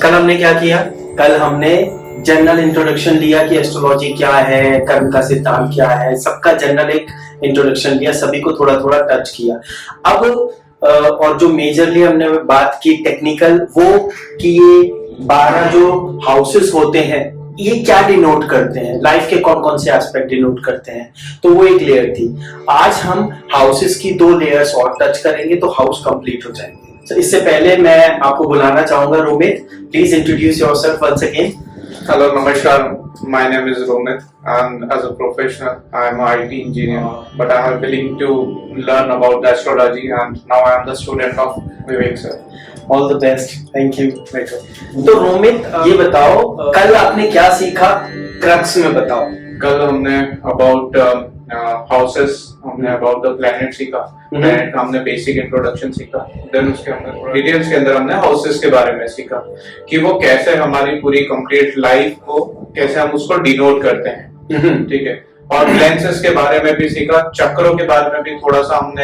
कल हमने क्या किया? कल हमने जनरल इंट्रोडक्शन लिया कि एस्ट्रोलॉजी क्या है, कर्म का सिद्धांत क्या है, सबका जनरल एक इंट्रोडक्शन लिया, सभी को थोड़ा थोड़ा टच किया। अब और जो मेजरली हमने बात की टेक्निकल, वो कि ये 12 जो हाउसेस होते हैं ये क्या डिनोट करते हैं, लाइफ के कौन कौन से एस्पेक्ट डिनोट करते हैं, तो वो एक लेयर थी। आज हम हाउसेस की 2 लेयर्स और टच करेंगे तो हाउस कंप्लीट हो जाएंगे। इससे पहले मैं आपको बुलाना चाहूंगा Romit, please introduce yourself once again. Hello, Namaskar. My name is Romit, and as a professional, I am an IT engineer. But I have willing to learn about the astrology, and now I am the student of Vivek sir. All the best, thank you. तो रोमित, ये बताओ कल आपने क्या सीखा, crux में बताओ। कल हमने about houses, हमने about the planet सीखा, planet का हमने बेसिक इंट्रोडक्शन सीखा, देन उसके हमने डिटेल्स के अंदर हमने हाउसेस के बारे में सीखा कि वो कैसे हमारी पूरी कंप्लीट लाइफ को कैसे हम उसको डिनोट करते हैं, ठीक है। और प्लेन्सेस के बारे में भी सीखा, चक्रों के बारे में भी थोड़ा सा हमने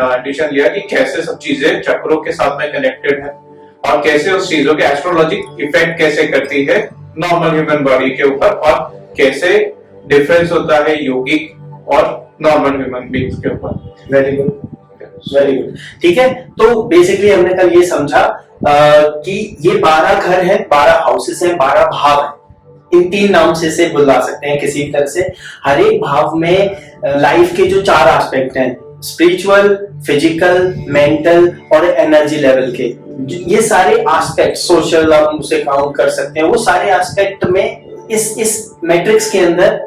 एडिशन लिया कि कैसे सब चीजें चक्रों के साथ में कनेक्टेड है और कैसे उस चीजों के एस्ट्रोलॉजिक इफेक्ट कैसे करती है नॉर्मल ह्यूमन बॉडी के ऊपर, और कैसे डिफरेंस होता है योगिक और नॉर्मल ह्यूमन बीइंग्स के ऊपर। Very good, very good. ठीक है, तो बेसिकली हमने कल ये समझा कि ये 12 घर है, 12 हाउसेस हैं, 12 भाव हैं। इन 3 नाम से इसे बुला सकते हैं किसी भी तरह से। हर एक भाव में लाइफ के जो 4 एस्पेक्ट हैं, स्पिरिचुअल, फिजिकल, मेंटल और एनर्जी लेवल के, ये सारे एस्पेक्ट, सोशल हम उसे काउंट कर सकते हैं, वो सारे एस्पेक्ट में इस मैट्रिक्स के अंदर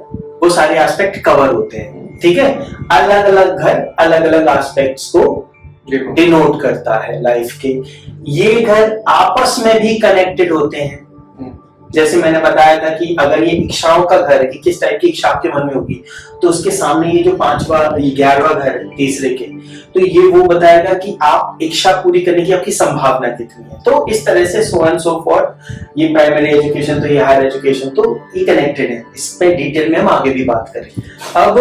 वो सारे एस्पेक्ट कवर होते हैं। ठीक है, अलग अलग घर अलग अलग एस्पेक्ट्स को डिनोट करता है लाइफ के। ये घर आपस में भी कनेक्टेड होते हैं। जैसे मैंने बताया था कि अगर ये इच्छाओं का घर है कि किस टाइप की इच्छा आपके मन में होगी, तो उसके सामने ये जो 5वां 11वां घर है तीसरे के, तो ये वो बताएगा कि आप इच्छा पूरी करने की आपकी संभावना कितनी है। तो इस तरह से सो एंड सो फॉर, ये प्राइमरी एजुकेशन तो ये हायर एजुकेशन तो ये कनेक्टेड है। इस पे डिटेल में हम आगे भी बात करें। अब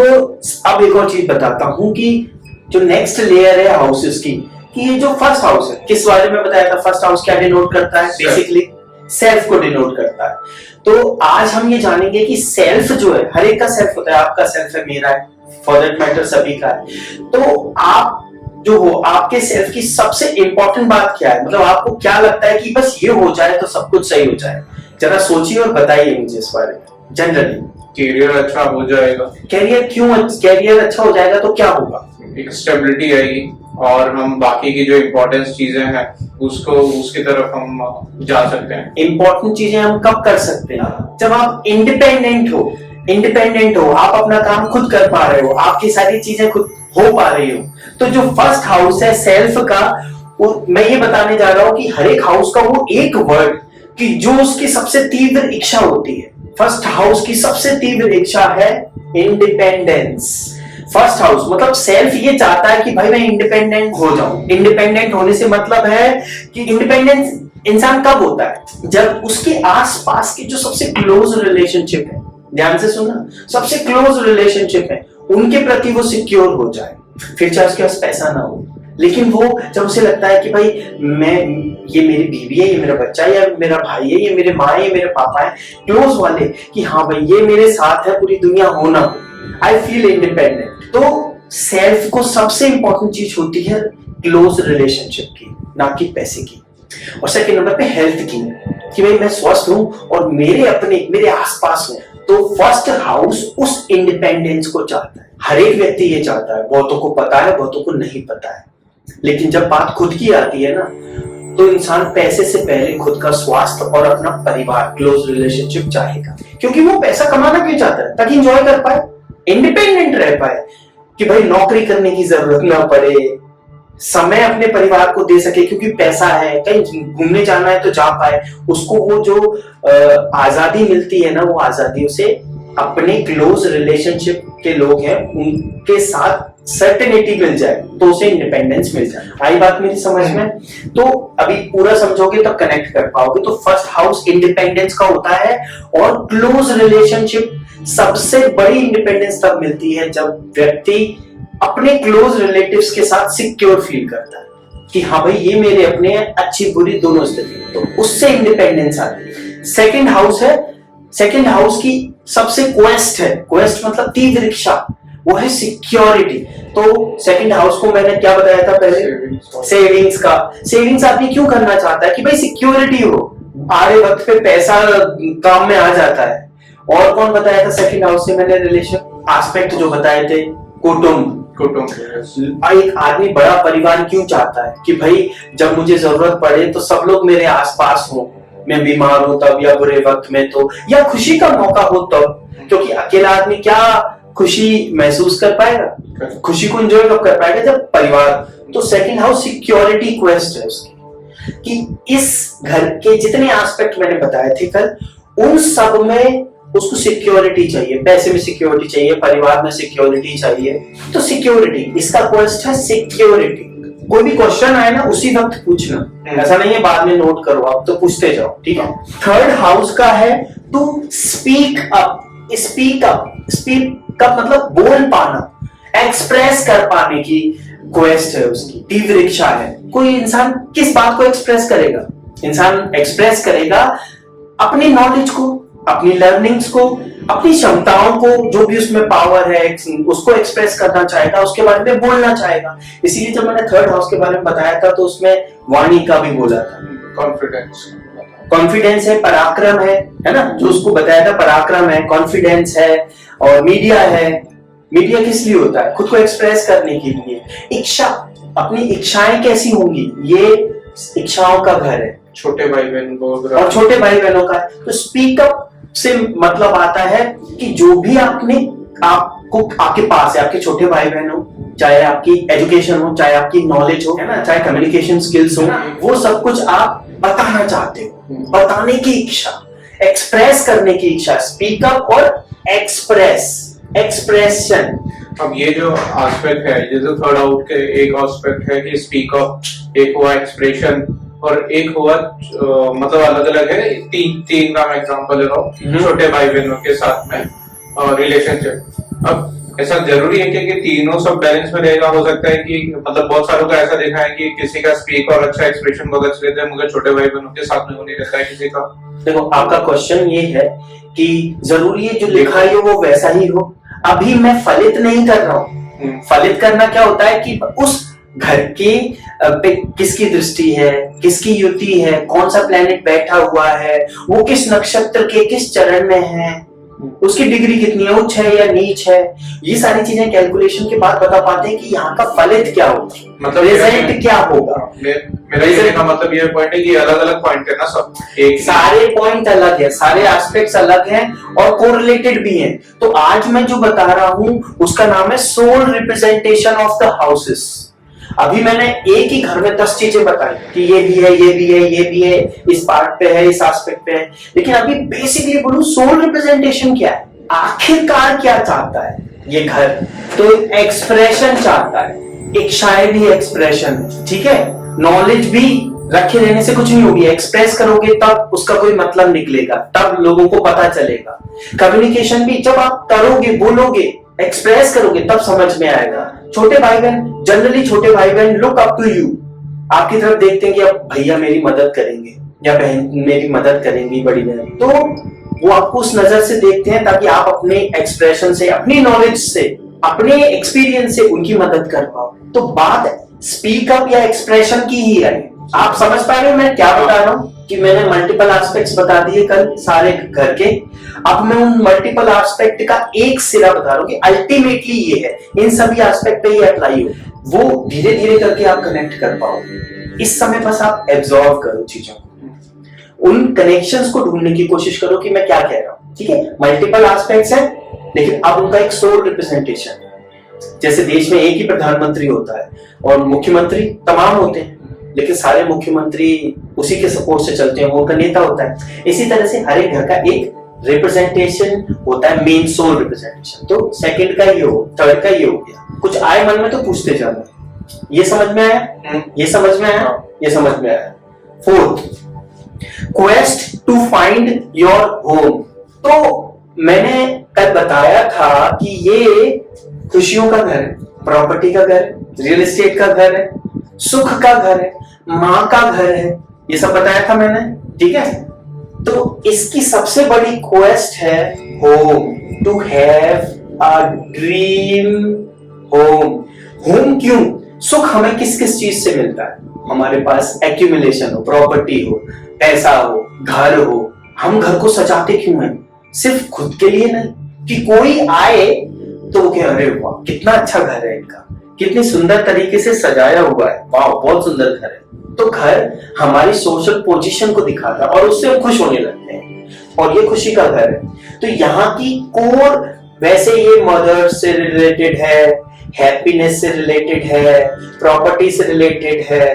एक और चीज बताता हूँ कि जो नेक्स्ट लेयर है हाउसेस की, कि ये जो फर्स्ट हाउस है, किस बारे में बताया था, फर्स्ट हाउस क्या डिनोट करता है, बेसिकली सेल्फ को डिनोट करता है। तो आज हम ये जानेंगे कि सेल्फ जो है, हर एक का सेल्फ होता है, आपका सेल्फ है, मेरा है, फॉर दैट मैटर सभी का है। तो आप जो हो, आपके सेल्फ की सबसे इंपॉर्टेंट बात क्या है, मतलब आपको क्या लगता है कि बस ये हो जाए तो सब कुछ सही हो जाए, जरा सोचिए और बताइए मुझे इस बारे में। जनरली कैरियर अच्छा हो जाएगा। कैरियर क्यों? कैरियर अच्छा हो जाएगा तो क्या होगा? एक स्टेबिलिटी आएगी और हम बाकी की जो इम्पोर्टेंट चीजें हैं उसको उसकी तरफ हम जा सकते हैं। इम्पोर्टेंट चीजें हम कब कर सकते हैं? जब आप इंडिपेंडेंट हो, आप अपना काम खुद कर पा रहे हो, आपकी सारी चीजें खुद हो पा रही हो। तो जो फर्स्ट हाउस है सेल्फ का, वो मैं ये बताने जा रहा हूं कि हर एक हाउस का वो एक वर्ड कि जो उसकी सबसे तीव्र इच्छा होती है। फर्स्ट हाउस की सबसे तीव्र इच्छा है इंडिपेंडेंस। फर्स्ट हाउस मतलब सेल्फ ये चाहता है कि भाई मैं इंडिपेंडेंट हो जाऊं। इंडिपेंडेंट होने से मतलब है कि इंडिपेंडेंस इंसान कब होता है? जब उसके आसपास की जो सबसे क्लोज रिलेशनशिप है, ध्यान से सुनना, सबसे क्लोज रिलेशनशिप है, उनके प्रति वो सिक्योर हो जाए। फिर चाहे उसके पास पैसा ना हो, लेकिन वो जब उसे लगता है कि भाई ये मेरी बीवी है, ये मेरा बच्चा है, या मेरा भाई है, ये मेरे माँ है, ये मेरे पापा है, क्लोज वाले, कि हाँ भाई ये मेरे साथ है, पूरी दुनिया हो ना हो, आई फील इंडिपेंडेंट। तो सेल्फ को सबसे इंपॉर्टेंट चीज होती है क्लोज रिलेशनशिप की, ना कि पैसे की। और सेकंड नंबर पे हेल्थ की, कि भाई मैं स्वस्थ हूं और मेरे आसपास हूं। तो फर्स्ट हाउस उस इंडिपेंडेंस को चाहता है। हर एक व्यक्ति ये चाहता है, बहुतों को पता है, बहुतों को नहीं पता है। लेकिन जब बात खुद की आती है ना, तो इंसान पैसे से पहले खुद का स्वास्थ्य और अपना परिवार, क्लोज रिलेशनशिप चाहेगा। क्योंकि वो पैसा कमाना क्यों चाहता है? ताकि एंजॉय कर पाए, इंडिपेंडेंट रह पाए, कि भाई नौकरी करने की जरूरत ना पड़े, समय अपने परिवार को दे सके, क्योंकि पैसा है, कहीं घूमने जाना है तो जा पाए, उसको वो जो आजादी मिलती है ना, वो आजादी उसे अपने क्लोज रिलेशनशिप के लोग हैं उनके साथ सर्टेनिटी मिल जाए, तो उसे इंडिपेंडेंस मिल जाए। आई बात मेरी समझ में? तो अभी पूरा समझोगे तब कनेक्ट कर पाओगे। तो फर्स्ट हाउस इंडिपेंडेंस का होता है, और क्लोज रिलेशनशिप सबसे बड़ी इंडिपेंडेंस तब मिलती है जब व्यक्ति अपने क्लोज रिलेटिव्स के साथ सिक्योर फील करता है। कि हाँ भाई ये मेरे अपने हैं, अच्छी बुरी दोनों स्थिति, तो उससे इंडिपेंडेंस आती है। सेकंड हाउस है, सेकंड हाउस की सबसे क्वेस्ट है, क्वेस्ट मतलब तीव्र इच्छा, वो है सिक्योरिटी। तो सेकंड हाउस को मैंने क्या बताया था पहले, सेविंग्स का। सेविंग्स आदमी क्यों करना चाहता है कि भाई सिक्योरिटी हो, आधे वक्त पे पैसा काम में आ जाता है। और कौन बताया था सेकंड हाउस से मैंने रिलेशन एस्पेक्ट जो बताए थे, कुटुंब। एक आदमी बड़ा परिवार क्यों चाहता है कि भाई जब मुझे जरूरत पड़े तो सब लोग मेरे आसपास हो, मैं बीमार हूं तब, या बुरे वक्त में तो, या खुशी का मौका हो तब, क्योंकि अकेला आदमी क्या खुशी महसूस कर पाएगा, खुशी को एंजॉय कब कर पाएगा, जब परिवार। तो सेकंड हाउस सिक्योरिटी क्वेस्ट है उसकी, कि इस घर के जितने एस्पेक्ट मैंने बताए थे कल, उन सब में उसको सिक्योरिटी चाहिए, पैसे में सिक्योरिटी चाहिए, परिवार में सिक्योरिटी चाहिए। तो सिक्योरिटी, इसका क्वेस्ट है सिक्योरिटी। कोई भी क्वेश्चन आए ना उसी वक्त पूछना, ऐसा नहीं है बाद में नोट करो, आप तो पूछते जाओ, ठीक है। थर्ड हाउस का है to speak up. Speak up, speak up मतलब बोल पाना, एक्सप्रेस कर पाने की क्वेस्ट है उसकी, तीव्र इच्छा है। कोई इंसान किस बात को एक्सप्रेस करेगा, इंसान एक्सप्रेस करेगा अपनी नॉलेज को, अपनी लर्निंग्स को, अपनी क्षमताओं को, जो भी उसमें पावर है उसको एक्सप्रेस करना चाहेगा, उसके बारे में बोलना चाहेगा। इसीलिए जब मैंने थर्ड हाउस के बारे में बताया था तो उसमें वाणी का भी बोला था, कॉन्फिडेंस, कॉन्फिडेंस है, पराक्रम है ना, जो उसको बताया था, पराक्रम है, कॉन्फिडेंस है, और मीडिया है। मीडिया किस लिए होता है, खुद को एक्सप्रेस करने के लिए। इच्छा, अपनी इच्छाएं कैसी होंगी, ये इच्छाओं का घर है, छोटे भाई बहन और छोटे भाई बहनों का। तो स्पीक अप से मतलब आता है कि जो भी आपको आपके पास है, आपके छोटे भाई बहन हो, चाहे आपकी एजुकेशन हो, चाहे आपकी नॉलेज हो, है ना, चाहे कम्युनिकेशन स्किल्स हो, वो सब कुछ आप बताना चाहते हो, बताने की इच्छा, एक्सप्रेस करने की इच्छा। स्पीक अप और एक्सप्रेस, एक्सप्रेशन। अब ये जो एस्पेक्ट है, जैसे थर्ड आउट के एक एस्पेक्ट है कि स्पीक अप, एक हुआ एक्सप्रेशन, और एक हुआ मतलब अलग अलग है, तीन का मैं एग्जांपल ले रहा हूँ, छोटे भाई बहनों के साथ में रिलेशनशिप। अब ऐसा जरूरी है कि तीनों सब बैलेंस में रहेगा, हो सकता है कि मतलब बहुत सारों का ऐसा देखा है कि किसी का स्पीक और अच्छा एक्सप्रेशन बहुत अच्छे रहते हैं, मगर छोटे भाई बहनों के साथ में वो नहीं रहता है किसी का। देखो आपका क्वेश्चन ये है कि जरूरी है जो लिखा है वो वैसा ही हो। अभी मैं फलित नहीं कर रहा हूँ। फलित करना क्या होता है कि उस घर के पे किसकी दृष्टि है, किसकी युति है, कौन सा प्लेनेट बैठा हुआ है, वो किस नक्षत्र के किस चरण में है, उसकी डिग्री कितनी है, उच्च है या नीच है, ये सारी चीजें कैलकुलेशन के बाद बता पाते हैं कि यहाँ का फलित क्या होगा, मतलब रिजल्ट क्या होगा। मेरा ये का मतलब ये पॉइंट है कि अलग अलग पॉइंट है ना, सब एक सारे पॉइंट अलग है, सारे एस्पेक्ट्स अलग हैं और कोरिलेटेड भी हैं। तो आज मैं जो बता रहा हूं उसका नाम है soul representation of the houses. अभी मैंने एक ही घर में 10 चीजें बताई कि ये भी है, ये भी है, ये भी है, इस पार्ट पे है, इस एस्पेक्ट पे है, लेकिन अभी बेसिकली बोलूं सोल रिप्रेजेंटेशन क्या है, आखिरकार क्या चाहता है ये घर। तो एक्सप्रेशन चाहता है, इच्छाएं भी एक्सप्रेशन, ठीक है। नॉलेज भी रखे रहने से कुछ नहीं होगी, एक्सप्रेस करोगे तब उसका कोई मतलब निकलेगा, तब लोगों को पता चलेगा। कम्युनिकेशन भी जब आप करोगे, बोलोगे, एक्सप्रेस करोगे तब समझ में आएगा। छोटे भाई बहन, जनरली छोटे भाई बहन लुक अप टू यू, आपकी तरफ देखते हैं कि अब भैया मेरी मदद करेंगे या बहन मेरी मदद करेंगी, बड़ी बहन, तो वो आपको उस नजर से देखते हैं ताकि आप अपने एक्सप्रेशन से, अपनी नॉलेज से, अपने एक्सपीरियंस से उनकी मदद कर पाओ। तो बात स्पीक अप या एक्सप्रेशन की ही है। आप समझ पा रहे हो मैं क्या बता रहा हूं कि मैंने मल्टीपल एस्पेक्ट्स बता दिए कल सारे घर के। अब मैं उन मल्टीपल एस्पेक्ट का एक सिरा बता रहा हूं कि अल्टीमेटली ये है, इन सभी एस्पेक्ट पे ये अप्लाई हो, वो धीरे धीरे करके आप कनेक्ट कर पाओगे। इस समय बस आप एब्जॉर्व करो चीजों को, उन कनेक्शंस को ढूंढने की कोशिश करो कि मैं क्या कह रहा हूं, ठीक है। मल्टीपल एस्पेक्ट्स है लेकिन अब उनका एक सोल रिप्रेजेंटेशन है। जैसे देश में एक ही प्रधानमंत्री होता है और मुख्यमंत्री तमाम होते हैं, लेकिन सारे मुख्यमंत्री उसी के सपोर्ट से चलते हैं, वो उनका नेता होता है। इसी तरह से हर एक घर का एक रिप्रेजेंटेशन होता है, मेन सोल रिप्रेजेंटेशन। तो सेकंड का ये हो, थर्ड का ये हो गया। कुछ आए मन में तो पूछते जाना। ये समझ में आया, ये समझ में आया, ये समझ में आया। Fourth, quest to find your home. तो मैंने कल बताया था कि ये खुशियों का घर है, प्रॉपर्टी का घर, रियल एस्टेट का घर है, सुख का घर है, माँ का घर है, ये सब बताया था मैंने, ठीक है। तो इसकी सबसे बड़ी क्वेस्ट है home, to have a dream home. Home क्यों? सुख हमें किस किस चीज से मिलता है? हमारे पास एक्यूमुलेशन हो, प्रॉपर्टी हो, पैसा हो, घर हो। हम घर को सजाते क्यों हैं? सिर्फ खुद के लिए नहीं, कि कोई आए तो क्या, अरे वाह कितना अच्छा घर है इनका, कितनी सुंदर तरीके से सजाया हुआ है, वाह बहुत सुंदर घर है। तो घर हमारी सोशल पोजीशन को दिखाता है और उससे हम खुश होने लगते हैं, और ये खुशी का घर है। तो यहाँ की कोर, वैसे ये मदर से रिलेटेड है, हैप्पीनेस से रिलेटेड है, प्रॉपर्टी से रिलेटेड है,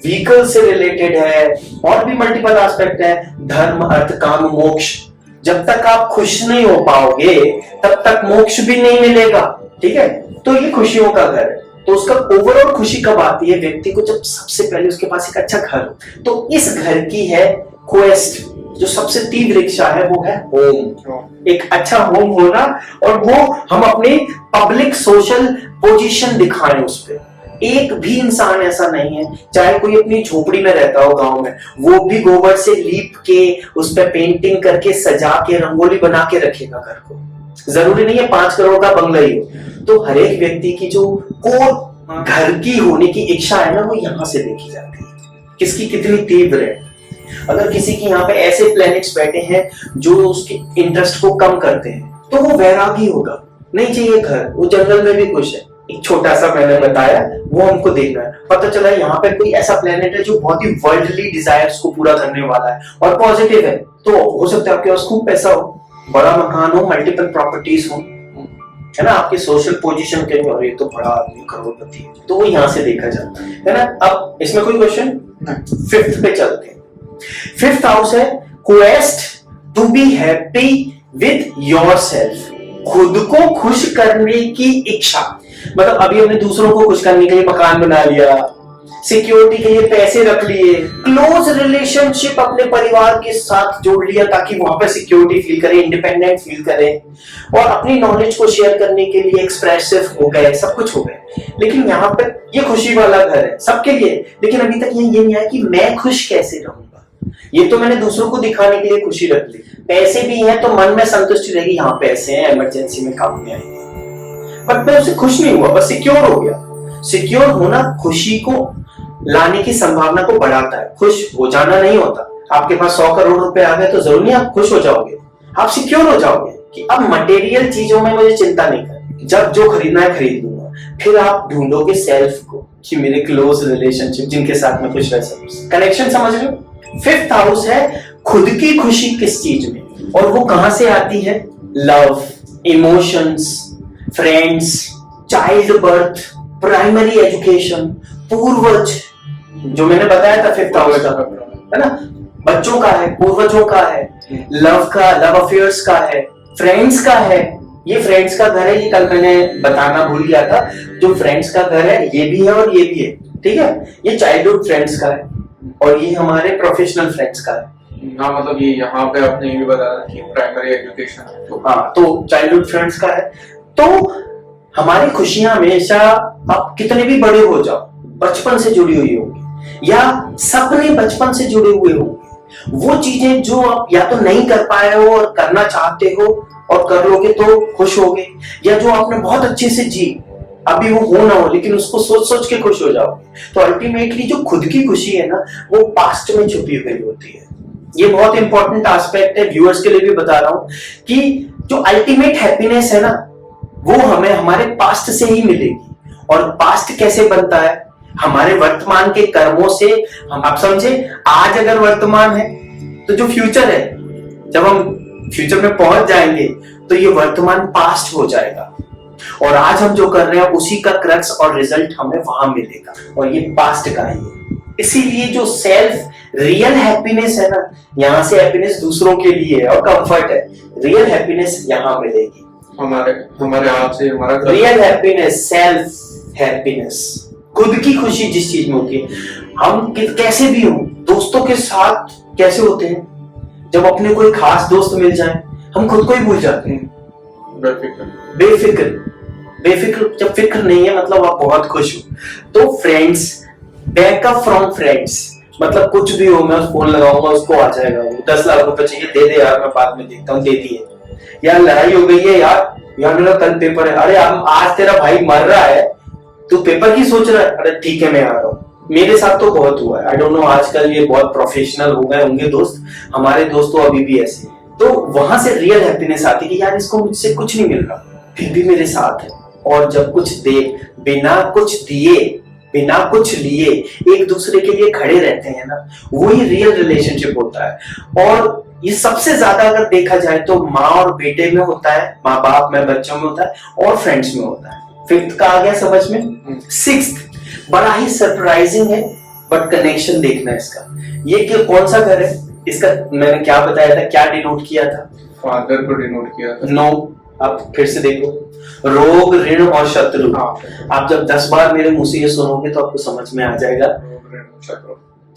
व्हीकल से रिलेटेड है, और भी मल्टीपल एस्पेक्ट है, धर्म अर्थ काम मोक्ष। जब तक आप खुश नहीं हो पाओगे तब तक मोक्ष भी नहीं मिलेगा, ठीक है। तो ये खुशियों का घर है। तो उसका ओवरऑल खुशी कब आती है? व्यक्ति को जब सबसे पहले उसके पास एक अच्छा घर हो। तो इस घर की है क्वेस्ट, जो सबसे तीव्र इच्छा है वो है होम, एक अच्छा होम होना, और वो हम अपने पब्लिक सोशल पोजीशन दिखाएं उस पर। एक भी इंसान ऐसा नहीं है, चाहे कोई अपनी झोपड़ी में रहता हो गांव में, वो भी गोबर से लीप के उस पर पेंटिंग करके सजा के रंगोली बना के रखेगा घर को। जरूरी नहीं है 5 करोड़ का बंगला ही हो। तो हर एक व्यक्ति की जो कोर घर की होने की इच्छा है ना, वो यहाँ से देखी जाती है किसकी कितनी तीव्र है। अगर किसी की यहाँ पे ऐसे प्लैनेट्स बैठे हैं जो उसके इंटरेस्ट को कम करते हैं, तो वो वैरागी होगा, नहीं चाहिए घर, वो जंगल में भी खुश है। एक छोटा सा मैंने बताया, वो हमको देखना है। पता चला यहाँ पे कोई ऐसा प्लेनेट है जो बहुत ही वर्ल्डली डिजायर्स को पूरा करने वाला है और पॉजिटिव है, तो हो सकता है आपके पास खूब पैसा हो, बड़ा मकान हो, मल्टीपल प्रॉपर्टीज हो, है ना, आपकी सोशल पोजीशन के, और ये तो बड़ा आदमी करोड़पति है, तो वो यहाँ से देखा जाता है ना। अब इसमें कोई क्वेश्चन? 5th पे चलते हैं। 5th हाउस है quest to be happy with yourself, खुद को खुश करने की इच्छा। मतलब अभी हमने दूसरों को खुश करने के लिए मकान बना लिया, सिक्योरिटी के लिए पैसे रख लिए, क्लोज रिलेशनशिप अपने परिवार के साथ जोड़ लिया ताकि वहां पे सिक्योरिटी फील करें, इंडिपेंडेंट फील करें, और अपनी नॉलेज को शेयर करने के लिए एक्सप्रेसिव हो गए, सब कुछ हो गए। लेकिन यहाँ पे ये खुशी वाला घर है सबके लिए, लेकिन अभी तक ये नहीं आया कि मैं खुश कैसे रहूंगा। ये तो मैंने दूसरों को दिखाने के लिए खुशी रख ली, पैसे भी हैं तो मन में संतुष्टि रहेगी, यहाँ पैसे हैं, इमरजेंसी में काम में आएंगे, बट मैं उससे खुश नहीं हुआ, बस सिक्योर हो गया। सिक्योर होना खुशी को लाने की संभावना को बढ़ाता है, खुश हो जाना नहीं होता। आपके पास 100 करोड़ रुपए आ गए तो जरूर नहीं आप खुश हो जाओगे, आप सिक्योर हो जाओगे कि अब मटेरियल चीजों में मुझे चिंता नहीं करनी, जब जो खरीदना है खरीद लूंगा। फिर आप ढूंढोगे सेल्फ को, कि मेरे क्लोज रिलेशनशिप जिनके साथ मैं खुश रह सकूं। कनेक्शन समझ रहे हो? 5th हाउस है खुद की खुशी किस चीज में, और वो कहां से आती है? Love, emotions, friends, child birth, primary education, पूर्वज, जो मैंने बताया था 5th हाउस का, है ना, बच्चों का है, पूर्वजों का है, लव का, लव अफेयर्स का है, फ्रेंड्स का है। ये फ्रेंड्स का घर है, ये कल मैंने बताना भूल गया था, जो फ्रेंड्स का घर है ये भी है और ये भी है, ठीक है। ये चाइल्डहुड फ्रेंड्स का है और ये हमारे प्रोफेशनल फ्रेंड्स का है। हाँ, मतलब ये यहाँ पे आपने ये भी बताया कि प्राइमरी एजुकेशन है, तो हाँ, तो चाइल्डहुड फ्रेंड्स का है। तो हमारी खुशियां हमेशा, आप कितने भी बड़े हो जाओ, बचपन से जुड़ी हुई होगी, या सपने बचपन से जुड़े हुए होंगे। वो चीजें जो आप या तो नहीं कर पाए हो और करना चाहते हो और कर लोगे तो खुश होगे, या जो आपने बहुत अच्छे से जी, अभी वो हो ना हो लेकिन उसको सोच सोच के खुश हो जाओगे। तो अल्टीमेटली जो खुद की खुशी है ना, वो पास्ट में छुपी हुई होती है। ये बहुत इंपॉर्टेंट एस्पेक्ट है, व्यूअर्स के लिए भी बता रहा हूं कि जो अल्टीमेट हैप्पीनेस है ना, वो हमें हमारे पास्ट से ही मिलेगी। और पास्ट कैसे बनता है? हमारे वर्तमान के कर्मों से। हम, आप समझे, आज अगर वर्तमान है तो जो फ्यूचर है, जब हम फ्यूचर में पहुंच जाएंगे तो ये वर्तमान पास्ट हो जाएगा, और आज हम जो कर रहे हैं उसी का क्रक्स और रिजल्ट हमें वहां मिलेगा, और ये पास्ट का है। इसीलिए जो सेल्फ रियल हैप्पीनेस है ना, यहाँ से हैप्पीनेस दूसरों के लिए है और कंफर्ट है, रियल हैप्पीनेस यहाँ मिलेगी। हमारे हाथ से हमारा रियल हैप्पीनेस, सेल्फ हैप्पीनेस, खुद की खुशी जिस चीज में होती है। हम कैसे भी हो, दोस्तों के साथ कैसे होते हैं, जब अपने कोई खास दोस्त मिल जाए हम खुद को ही भूल जाते हैं, बेफिक्र। जब फिक्र नहीं है मतलब आप बहुत खुश हो। तो फ्रेंड्स, बैकअप फ्रॉम फ्रेंड्स, मतलब कुछ भी हो मैं फोन लगाऊंगा उसको आ जाएगा, वो 10 लाख रुपए चाहिए दे दे यार मैं बाद में देखता हूँ, दे दिए। यार लड़ाई हो गई है यार मेरा कल पेपर है, अरे आज तेरा भाई मर रहा है तू पेपर की सोच रहा है, अरे ठीक है मैं आ रहा हूँ। मेरे साथ तो बहुत हुआ है, आई डोंट नो आजकल ये बहुत प्रोफेशनल हो गए होंगे दोस्त, हमारे दोस्त तो अभी भी ऐसे। तो वहां से रियल हैप्पीनेस आती है कि यार इसको मुझसे कुछ नहीं मिल रहा फिर भी मेरे साथ है, और जब कुछ दे बिना कुछ दिए बिना कुछ लिए एक दूसरे के लिए खड़े रहते हैं ना, वही रियल रिलेशनशिप होता है। और ये सबसे ज्यादा अगर देखा जाए तो माँ और बेटे में होता है, माँ बाप में बच्चों में होता है, और फ्रेंड्स में होता है। फिफ्थ का आ गया समझ में। सिक्स्थ बड़ा ही सरप्राइजिंग है बट कनेक्शन देखना इसका, ये कि कौन सा घर है इसका मैंने क्या बताया था, क्या डिनोट किया था, फादर को डिनोट किया था। नो आप फिर से देखो, रोग ऋण और शत्रु। आप जब 10 बार मेरे मुंह से ये सुनोगे तो आपको समझ में आ जाएगा,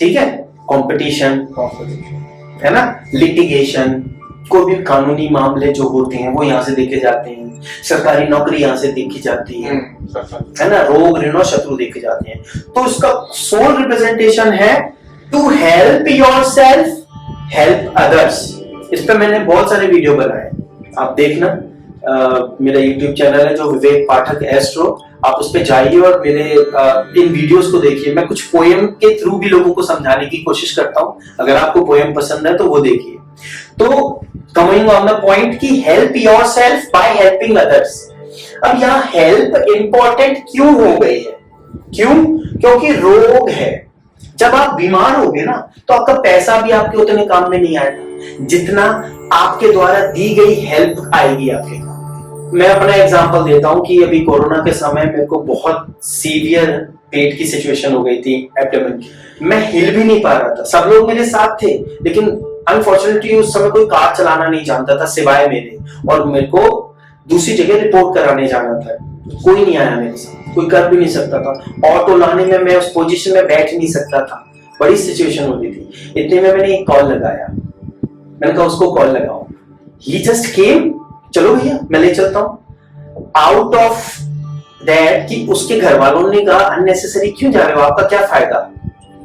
ठीक है। कंपटीशन है ना, लिटिगेशन, कोई भी कानूनी मामले जो होते हैं वो यहाँ से देखे जाते हैं, सरकारी नौकरी यहाँ से देखी जाती है ना, रोग ऋण और शत्रु देखे जाते हैं। तो इसका सोल रिप्रेजेंटेशन है to help yourself, help others. इस पे मैंने बहुत सारे वीडियो बनाए, आप देखना। मेरा YouTube चैनल है जो विवेक पाठक एस्ट्रो, आप उस पे जाइए और मेरे इन वीडियोस को देखिए। मैं कुछ पोएम के थ्रू भी लोगों को समझाने की कोशिश करता हूँ, अगर आपको पोएम पसंद है तो वो देखिए। तो कमिंग ऑन द पॉइंट कि help yourself by helping others. अब यहाँ हेल्प इंपॉर्टेंट क्यों हो गई है, क्यों? क्योंकि रोग है, जब आप बीमार होगे ना तो आपका पैसा भी आपके उतने काम में नहीं आएगा जितना आपके द्वारा दी गई हेल्प आएगी आपके काम। मैं अपना एग्जांपल देता हूं कि अभी कोरोना के समय मेरे को बहुत सीवियर पेट की सिचुएशन हो गई थी, एब्डोमेन की, मैं हिल भी नहीं पा रहा था। सब लोग मेरे साथ थे लेकिन अनफॉर्चुनेटली उस समय कोई कार चलाना नहीं जानता था सिवाय मेरे, और मेरे को दूसरी जगह रिपोर्ट कराने जाना था, कोई नहीं आया मेरे साथ, कोई कर भी नहीं सकता था। ऑटो लाने में मैं उस पोजीशन में बैठ नहीं सकता था, बड़ी सिचुएशन हो गई थी। इतने में मैंने एक कॉल लगाया, मैंने कहा उसको कॉल लगाओ, ही जस्ट केम, चलो भैया मैं ले चलता हूं। आउट ऑफ दैट कि उसके घर वालों ने कहा अननेसेसरी क्यों जा रहे हो, आपका क्या फायदा,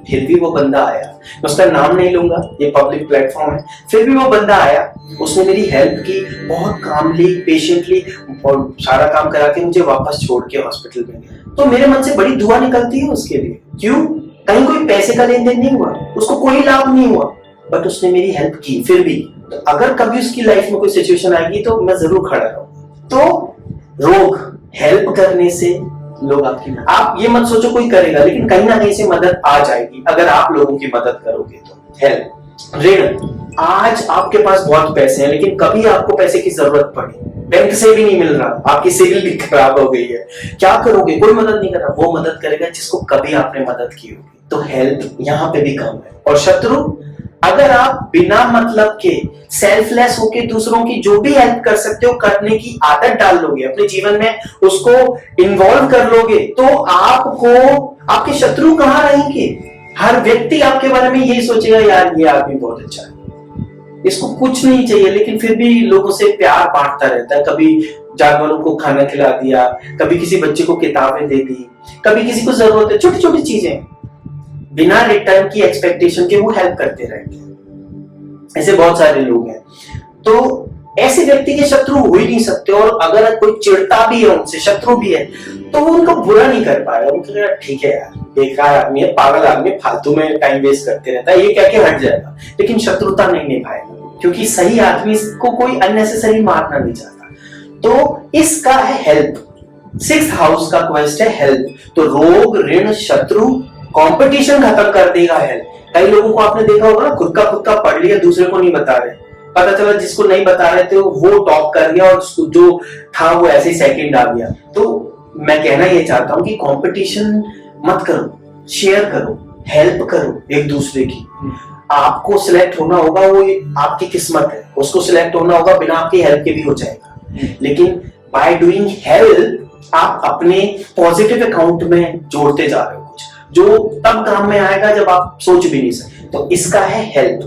फिर भी वो बंदा आया। मैं उसका नाम नहीं लूंगा, ये पब्लिक प्लेटफॉर्म है, फिर भी वो बंदा आया, उसने मेरी हेल्प की बहुत कामली पेशेंटली, और सारा काम करा के मुझे वापस छोड़ के हॉस्पिटल में गया। तो मेरे मन से बड़ी दुआ निकलती है उसके लिए, क्यों? कहीं कोई पैसे का लेन देन नहीं हुआ, उसको कोई लाभ नहीं हुआ, बट उसने मेरी हेल्प की फिर भी। तो अगर कभी उसकी लाइफ में कोई सिचुएशन आएगी तो मैं जरूर खड़ा रहूं। तो रोग हेल्प करने से लोग आपकी, आप ये मत सोचो कोई करेगा, लेकिन कहीं ना कहीं से मदद आ जाएगी अगर आप लोगों की मदद करोगे तो। हेल्प। ऋण, आज आपके पास बहुत पैसे हैं लेकिन कभी आपको पैसे की जरूरत पड़ी, बैंक से भी नहीं मिल रहा, आपकी सिविल भी खराब हो गई है, क्या करोगे? कोई मदद नहीं कर रहा, वो मदद करेगा जिसको कभी आपने मदद की होगी। तो हेल्प यहाँ पे भी कम है। और शत्रु, अगर आप बिना मतलब के सेल्फलेस होके दूसरों की जो भी हेल्प कर सकते हो करने की आदत डाल लोगे, अपने जीवन में उसको इन्वॉल्व कर लोगे, तो आपको आपके शत्रु कहाँ रहेंगे? हर व्यक्ति आपके बारे में यही सोचेगा, यार ये आदमी बहुत अच्छा है, इसको कुछ नहीं चाहिए लेकिन फिर भी लोगों से प्यार बांटता रहता है। कभी जानवरों को खाना खिला दिया, कभी किसी बच्चे को किताबें दे दी, कभी किसी को जरूरत है, छोटी छोटी चीजें बिना रिटर्न की एक्सपेक्टेशन के वो हेल्प करते रहते हैं। ऐसे बहुत सारे लोग हैं। तो ऐसे व्यक्ति के शत्रु हो ही नहीं सकते, और अगर कोई चिढ़ता भी है उनसे, शत्रु भी है, तो वो उनको बुरा नहीं कर पाएगा। उनको ठीक है यार, बेकार आदमी है, पागल आदमी, फालतू में टाइम वेस्ट करते रहता है, ये कह के हट जाएगा, लेकिन शत्रुता नहीं निभाएगा, क्योंकि सही आदमी को कोई अननेसेसरी मारना नहीं चाहता। तो इसका है हेल्प। 6th हाउस का क्वेस्ट है हेल्प। तो रोग ऋण शत्रु कंपटीशन खत्म कर देगा हेल्प। कई लोगों को आपने देखा होगा ना, खुद का पढ़ लिया, दूसरे को नहीं बता रहे, पता चला जिसको नहीं बता रहे थे वो टॉप कर गया और जो था वो ऐसे ही सेकंड आ गया। तो मैं कहना ये चाहता हूं कि कंपटीशन मत करो, शेयर करो, हेल्प करो एक दूसरे की। आपको सिलेक्ट होना होगा, वो आपकी किस्मत है, उसको सिलेक्ट होना होगा बिना आपकी हेल्प के भी हो जाएगा, लेकिन बाय डूइंग हेल्प आप अपने पॉजिटिव अकाउंट में जोड़ते जा रहे हो कुछ जो तब काम में आएगा जब आप सोच भी नहीं सकते। तो इसका है हेल्प।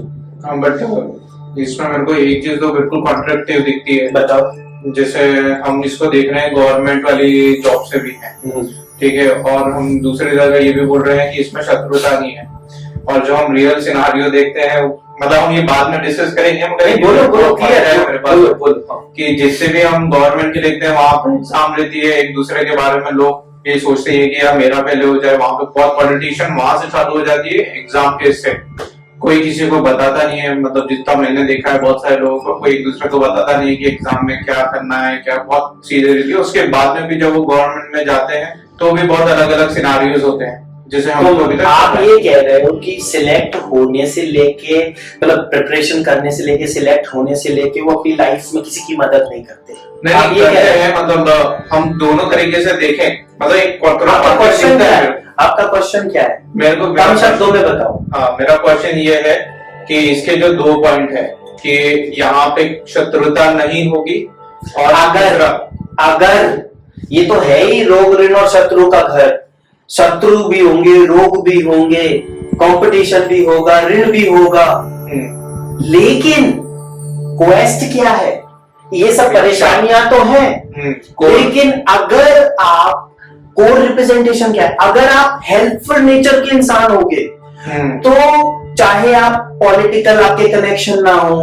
बट इसमें मेरे को एक चीज तो बिल्कुल कॉन्ट्रैक्टिव दिखती है। बताओ। जैसे हम इसको देख रहे हैं गवर्नमेंट वाली जॉब से भी है, ठीक है, और हम दूसरी जगह ये भी बोल रहे हैं कि इसमें शत्रुता नहीं है। और जो हम रियल सिनारियो देखते हैं, मतलब हम ये बाद में डिस्कस करेंगे, हम करेंगे। बोलो क्लियर है मेरे पास, बोलो। कि जिससे भी हम गवर्नमेंट के देखते हैं वहां पर एग्जाम लेती है, एक दूसरे के बारे में लोग ये सोचते हैं कि यार मेरा पहले हो जाए, वहां पे बहुत पॉलिटिशियन वहां से चालू हो जाती है एग्जाम के इससे। कोई किसी को बताता नहीं है, मतलब जितना मैंने देखा है बहुत सारे लोगों को, कोई एक दूसरे को बताता नहीं है कि एग्जाम में क्या करना है, क्या बहुत चीजें रहती है। उसके बाद में भी जब वो गवर्नमेंट में जाते हैं तो भी बहुत अलग अलग सिनारियोज होते हैं, जैसे हम तो आप ये कह रहे हो कि सिलेक्ट होने से लेके, मतलब प्रिपरेशन करने से लेके सिलेक्ट होने से लेके वो अपनी लाइफ में किसी की मदद नहीं करते। नहीं ये कहते हैं, मतलब हम दोनों तरीके से देखें, मतलब एक आपका क्वेश्चन क्या है? आपका क्वेश्चन क्या है? मेरे को कम शब्दों में बताओ। हाँ, मेरा क्वेश्चन ये है कि इसके जो 2 पॉइंट है कि यहाँ पे शत्रुता नहीं होगी, और अगर ये तो है ही रोग ऋण और शत्रु का घर, शत्रु भी होंगे, रोग भी होंगे, कंपटीशन भी होगा, ऋण भी होगा, लेकिन क्वेस्ट क्या है? ये सब परेशानियां तो हैं, लेकिन अगर आप कोर रिप्रेजेंटेशन क्या है? अगर आप हेल्पफुल नेचर के इंसान होगे तो चाहे आप पॉलिटिकल आपके कनेक्शन ना हो,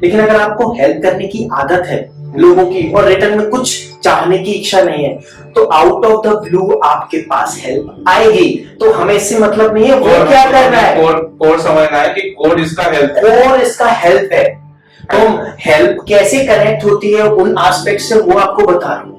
लेकिन अगर आपको हेल्प करने की आदत है लोगों की और रिटर्न में कुछ चाहने की इच्छा नहीं है, तो आउट ऑफ द ब्लू आपके पास हेल्प आएगी। तो हमें इससे मतलब नहीं है वो क्या कर रहा है, कोर समझना है कि कोर इसका हेल्प है, कोर इसका हेल्प है। तो हेल्प कैसे कनेक्ट होती है उन एस्पेक्ट से, वो आपको बता रहा हूं।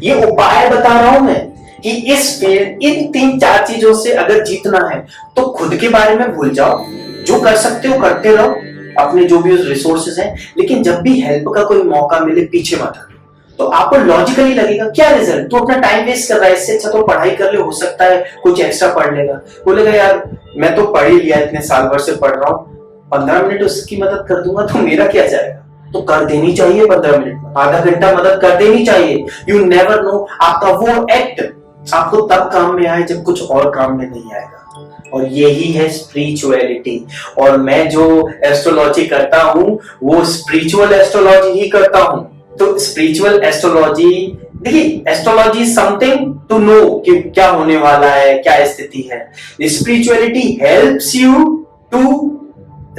ये उपाय बता रहा हूं मैं कि इस फील्ड इन 3-4 चीजों से अगर जीतना है तो खुद के बारे में भूल जाओ, जो कर सकते हो करते रहो, अपने जो भी रिसोर्सेज हैं, लेकिन जब भी हेल्प का कोई मौका मिले पीछे मत हटो। तो आपको लॉजिकली लगेगा क्या रिजल्ट, तो अपना टाइम वेस्ट कर रहा है, इससे अच्छा तो पढ़ाई कर ले, हो सकता है कुछ एक्स्ट्रा पढ़ लेगा। बोलेगा यार मैं तो पढ़ ही लिया, इतने साल भर से पढ़ रहा हूँ, 15 मिनट उसकी मदद कर दूंगा तो मेरा क्या जाएगा? तो कर देनी चाहिए 15 मिनट में, आधा घंटा मदद कर देनी चाहिए। यू नेवर नो, आपका वो एक्ट आपको तब काम में आए जब कुछ और काम में नहीं आएगा। और यही है स्पिरिचुअलिटी। और मैं जो एस्ट्रोलॉजी करता हूँ वो स्पिरिचुअल एस्ट्रोलॉजी ही करता हूँ। तो स्पिरिचुअल एस्ट्रोलॉजी, देखिए एस्ट्रोलॉजी समथिंग टू नो कि क्या होने वाला है, क्या स्थिति है। Spirituality helps you to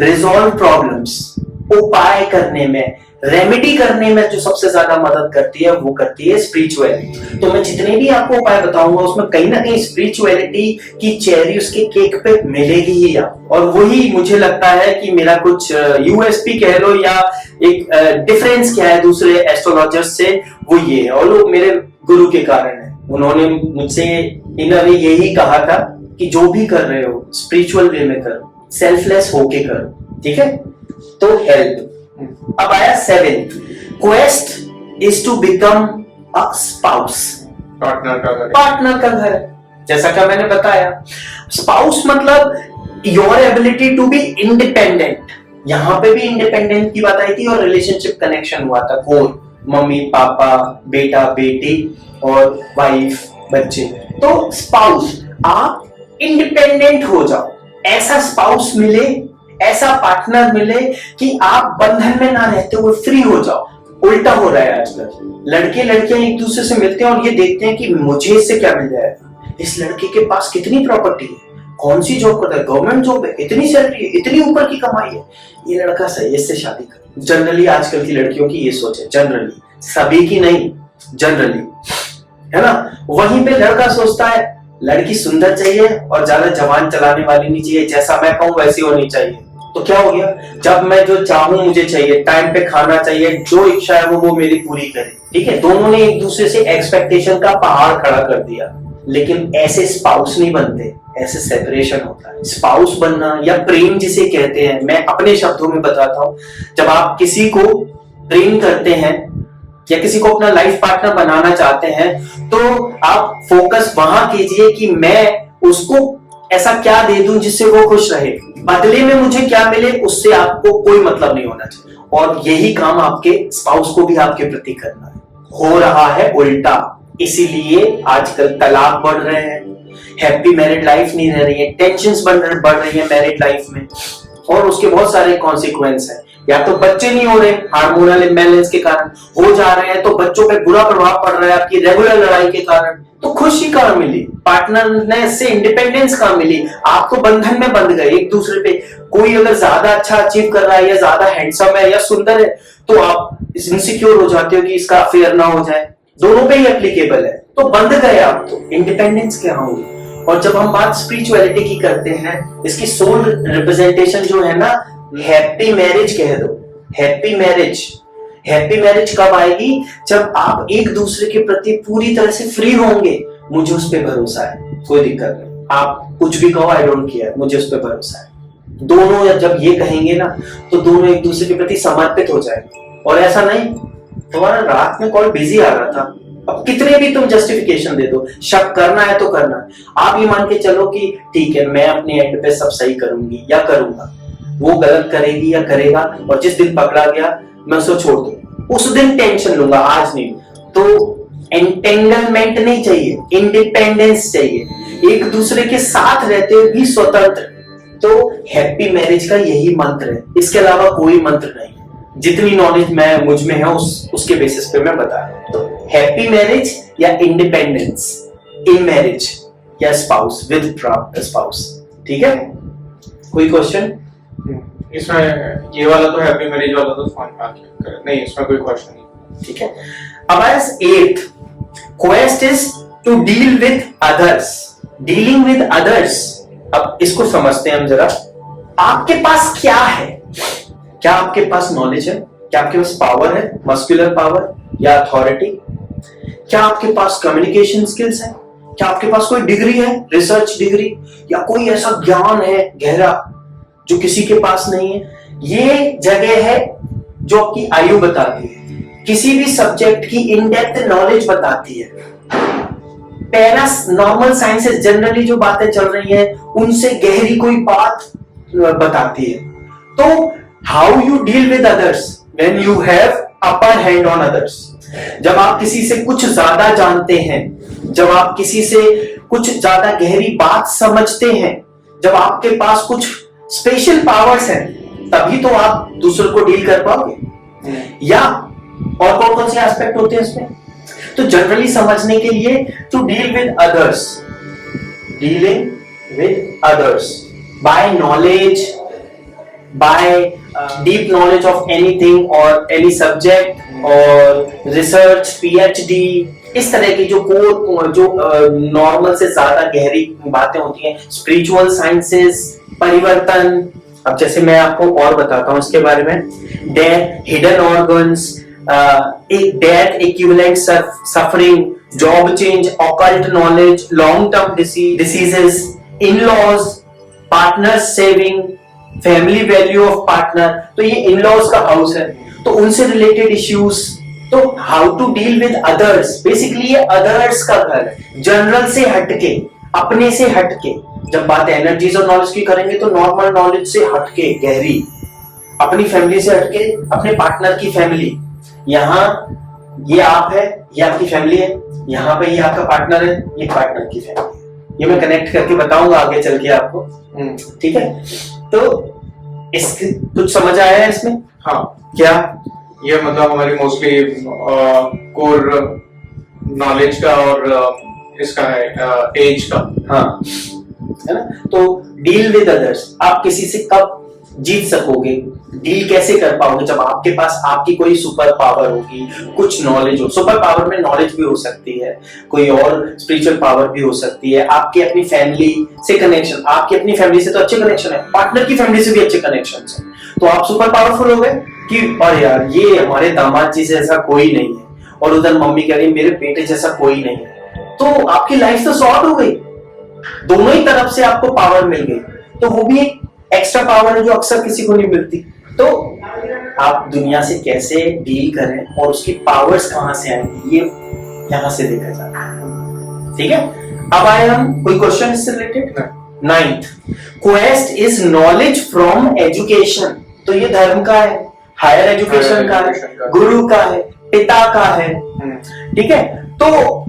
resolve problems, उपाय करने में, रेमेडी करने में जो सबसे ज्यादा मदद करती है वो करती है स्पिरिचुअलिटी। तो मैं जितने भी आपको उपाय बताऊंगा उसमें कहीं ना कहीं स्पिरिचुअलिटी की चेरी उसके केक पे मिलेगी ही आपको। और वही मुझे लगता है कि मेरा कुछ यूएसपी कह लो या एक डिफरेंस क्या है दूसरे एस्ट्रोलॉजर्स से, वो ये है। और वो मेरे गुरु के कारण है, उन्होंने मुझसे इन्होंने यही कहा था कि जो भी कर रहे हो स्पिरिचुअल वे में करो, सेल्फलेस होके करो, ठीक है। तो हेल्प। अब आया 7th, quest is to become a spouse, partner का घर। जैसा कि मैंने बताया, स्पाउस मतलब your ability to be independent. यहां पे भी इंडिपेंडेंट की बात आई थी और रिलेशनशिप कनेक्शन हुआ था, कोर मम्मी पापा, बेटा बेटी और वाइफ बच्चे। तो स्पाउस, आप इंडिपेंडेंट हो जाओ, ऐसा स्पाउस मिले, ऐसा पार्टनर मिले कि आप बंधन में ना रहते हुए फ्री हो जाओ। उल्टा हो रहा है आजकल, लड़के लड़कियां एक दूसरे से मिलते हैं और ये देखते हैं कि मुझे इससे क्या मिल जाएगा, इस लड़के के पास कितनी प्रॉपर्टी है, कौन सी जॉब करता है, गवर्नमेंट जॉब है, इतनी सैलरी है, इतनी ऊपर की कमाई है, ये लड़का सही है, इससे शादी कर। जनरली आजकल की लड़कियों की ये सोच है, जनरली, सभी की नहीं, जनरली, है ना। वहीं पे लड़का सोचता है लड़की सुंदर चाहिए और ज्यादा जवान चलाने वाली नहीं चाहिए, जैसा मैं कहूं वैसी होनी चाहिए। तो क्या हो गया, जब मैं जो चाहूं मुझे चाहिए, टाइम पे खाना चाहिए, जो इच्छा है वो मेरी पूरी करे, ठीक है। दोनों ने एक दूसरे से एक्सपेक्टेशन का पहाड़ खड़ा कर दिया। लेकिन ऐसे स्पाउस नहीं बनते, ऐसे सेपरेशन होता है। स्पाउस बनना या प्रेम जिसे कहते हैं, मैं अपने शब्दों में बताता हूं, जब आप किसी को प्रेम करते हैं या किसी को अपना लाइफ पार्टनर बनाना चाहते हैं तो आप फोकस वहां कीजिए कि मैं उसको ऐसा क्या दे दूं जिससे वो खुश रहे, बदले में मुझे क्या मिले उससे आपको कोई मतलब नहीं होना चाहिए। और यही काम आपके स्पाउस को भी आपके प्रति करना है। हो रहा है उल्टा, इसीलिए आजकल तलाक बढ़ रहे हैं, हैप्पी मैरिड लाइफ नहीं रह रही है, टेंशन्स बढ़ रही है मैरिड लाइफ में, और उसके बहुत सारे कॉन्सिक्वेंस हैं। या तो बच्चे नहीं हो रहे हार्मोनल इम्बैलेंस के कारण, हो जा रहे हैं तो बच्चों पे बुरा प्रभाव पड़ रहा है आपकी रेगुलर लड़ाई के कारण। तो खुशी कहाँ मिली, पार्टनर से इंडिपेंडेंस कहाँ मिली, आप तो बंधन में बंध गए एक दूसरे पे। कोई अगर ज्यादा अच्छा अचीव कर रहा है या ज्यादा हैंडसम है या सुंदर है तो आप इनसिक्योर हो जाते हो कि इसका अफेयर ना हो जाए। दोनों पे ही एप्लीकेबल है, तो बंध गए आप, तो इंडिपेंडेंस क्या होगी। और जब हम बात स्पिरिचुअलिटी की करते हैं, इसकी सोल रिप्रेजेंटेशन जो है ना, हैप्पी मैरिज कह दो। हैप्पी मैरिज, हैप्पी मैरिज कब आएगी, जब आप एक दूसरे के प्रति पूरी तरह से फ्री होंगे। मुझे उस पर भरोसा है, कोई दिक्कत नहीं, आप कुछ भी कहो, आई डोंट केयर, मुझे उस पर भरोसा है। दोनों जब ये कहेंगे ना, तो दोनों एक दूसरे के प्रति समर्पित हो जाएंगे। और ऐसा नहीं तुम्हारा रात में कॉल बिजी आ रहा था, अब कितने भी तुम जस्टिफिकेशन दे दो, शक करना है तो करना है। आप ये मान के चलो कि ठीक है, मैं अपने एंड पे सब सही करूंगी या करूंगा, वो गलत करेगी या करेगा, और जिस दिन पकड़ा गया मैं उसको छोड़ दूं, उस दिन टेंशन लूंगा, आज नहीं। तो एंटेंगलमेंट नहीं चाहिए, इंडिपेंडेंस चाहिए, एक दूसरे के साथ रहते हुए भी स्वतंत्र। तो हैप्पी मैरिज का यही मंत्र है, इसके अलावा कोई मंत्र नहीं। जितनी नॉलेज मैं मुझ में है उसके बेसिस पे मैं बता रहा हूं। तो हैप्पी मैरिज या इंडिपेंडेंस इन मैरिज या स्पाउस विद स्पाउस, ठीक है। कोई क्वेश्चन इसमें? ये वाला तो हैप्पी मैरिज वाला तो समझ में आ गया, नहीं इसमें कोई क्वेश्चन नहीं, ठीक है। अब as 8th quest is to deal with others, dealing with others। अब इसको समझते हैं हम जरा। आपके पास क्या है, क्या आपके पास नॉलेज है, क्या आपके पास पावर है, मस्कुलर पावर या अथॉरिटी, क्या आपके पास कम्युनिकेशन स्किल्स है, क्या आपके पास कोई डिग्री है, रिसर्च डिग्री, या कोई ऐसा ज्ञान है गहरा जो किसी के पास नहीं है। ये जगह है जो आपकी आयु बताती है, किसी भी सब्जेक्ट की इन डेप्थ नॉलेज बताती है। पैरास नॉर्मल साइंसेस जनरली जो बातें चल रही हैं उनसे गहरी कोई बात बताती है। तो how you deal with others when you have upper hand on others. जब आप किसी से कुछ ज्यादा जानते हैं, जब आप किसी से कुछ ज्यादा गहरी बात समझते हैं, जब आपके पास कुछ स्पेशल पावर्स हैं, तभी तो आप दूसरे को डील कर पाओगे। या और कौन कौन से एस्पेक्ट होते हैं इसमें, तो जनरली समझने के लिए to deal with others, dealing with others by knowledge, by deep knowledge of anything और एनी सब्जेक्ट और रिसर्च, पीएचडी, इस तरह की जो कोर जो नॉर्मल से ज्यादा गहरी बातें होती हैं, स्पिरिचुअल साइंसेस, परिवर्तन। अब जैसे मैं आपको और बताता हूं इसके बारे में, death, hidden organs, death equivalent suffering, job change, occult knowledge, long term diseases, in-laws, partner saving, family value of partner. तो ये इन-लॉज का हाउस है, तो उनसे रिलेटेड इश्यूज। तो how to deal with others, basically ये अदर्स का घर है, जनरल से हटके, अपने से हटके। जब बात एनर्जीज और नॉलेज की करेंगे तो नॉर्मल नॉलेज से हटके, गहरी, अपनी फैमिली से हटके, अपने पार्टनर की फैमिली। यहाँ ये आप है, ये आपकी फैमिली है, यहाँ पे ये आपका पार्टनर है, ये पार्टनर की फैमिली है। ये मैं कनेक्ट करके बताऊंगा आगे चल के आपको, ठीक है। तो इसके कुछ समझ आया है इसमें? हाँ, क्या ये मतलब हमारी मोस्टली कोर नॉलेज का और इसका है एज का, हाँ, है ना। तो डील विद अदर्स, आप किसी से कब जीत सकोगे, डील कैसे कर पाओगे, जब आपके पास आपकी कोई सुपर पावर होगी, कुछ नॉलेज हो। सुपर पावर में नॉलेज भी हो सकती है, कोई और स्पिरिचुअल पावर भी हो सकती है, आपकी अपनी फैमिली से कनेक्शन, आपकी अपनी फैमिली से तो अच्छे कनेक्शन है, पार्टनर की फैमिली से भी अच्छे कनेक्शन है, तो आप सुपर पावरफुल हो गए कि और यार ये हमारे दामाद जी जैसा कोई नहीं है, और उधर मम्मी कह रही मेरे बेटे जैसा कोई नहीं है, तो आपकी लाइफ तो सॉर्ट हो गई, दोनों ही तरफ से आपको पावर मिल गई। तो वो भी एक एक्स्ट्रा पावर है जो अक्सर किसी को नहीं मिलती। तो आप दुनिया से कैसे डील करें और उसकी पावर्स कहां से आएंगी, ये यहां से देखा जाता है, ठीक है। अब आए हम, कोई क्वेश्चन इससे related? 9th quest is knowledge from education. तो ये धर्म का है, हायर एजुकेशन का है, गुरु का है, पिता का है, ठीक है। तो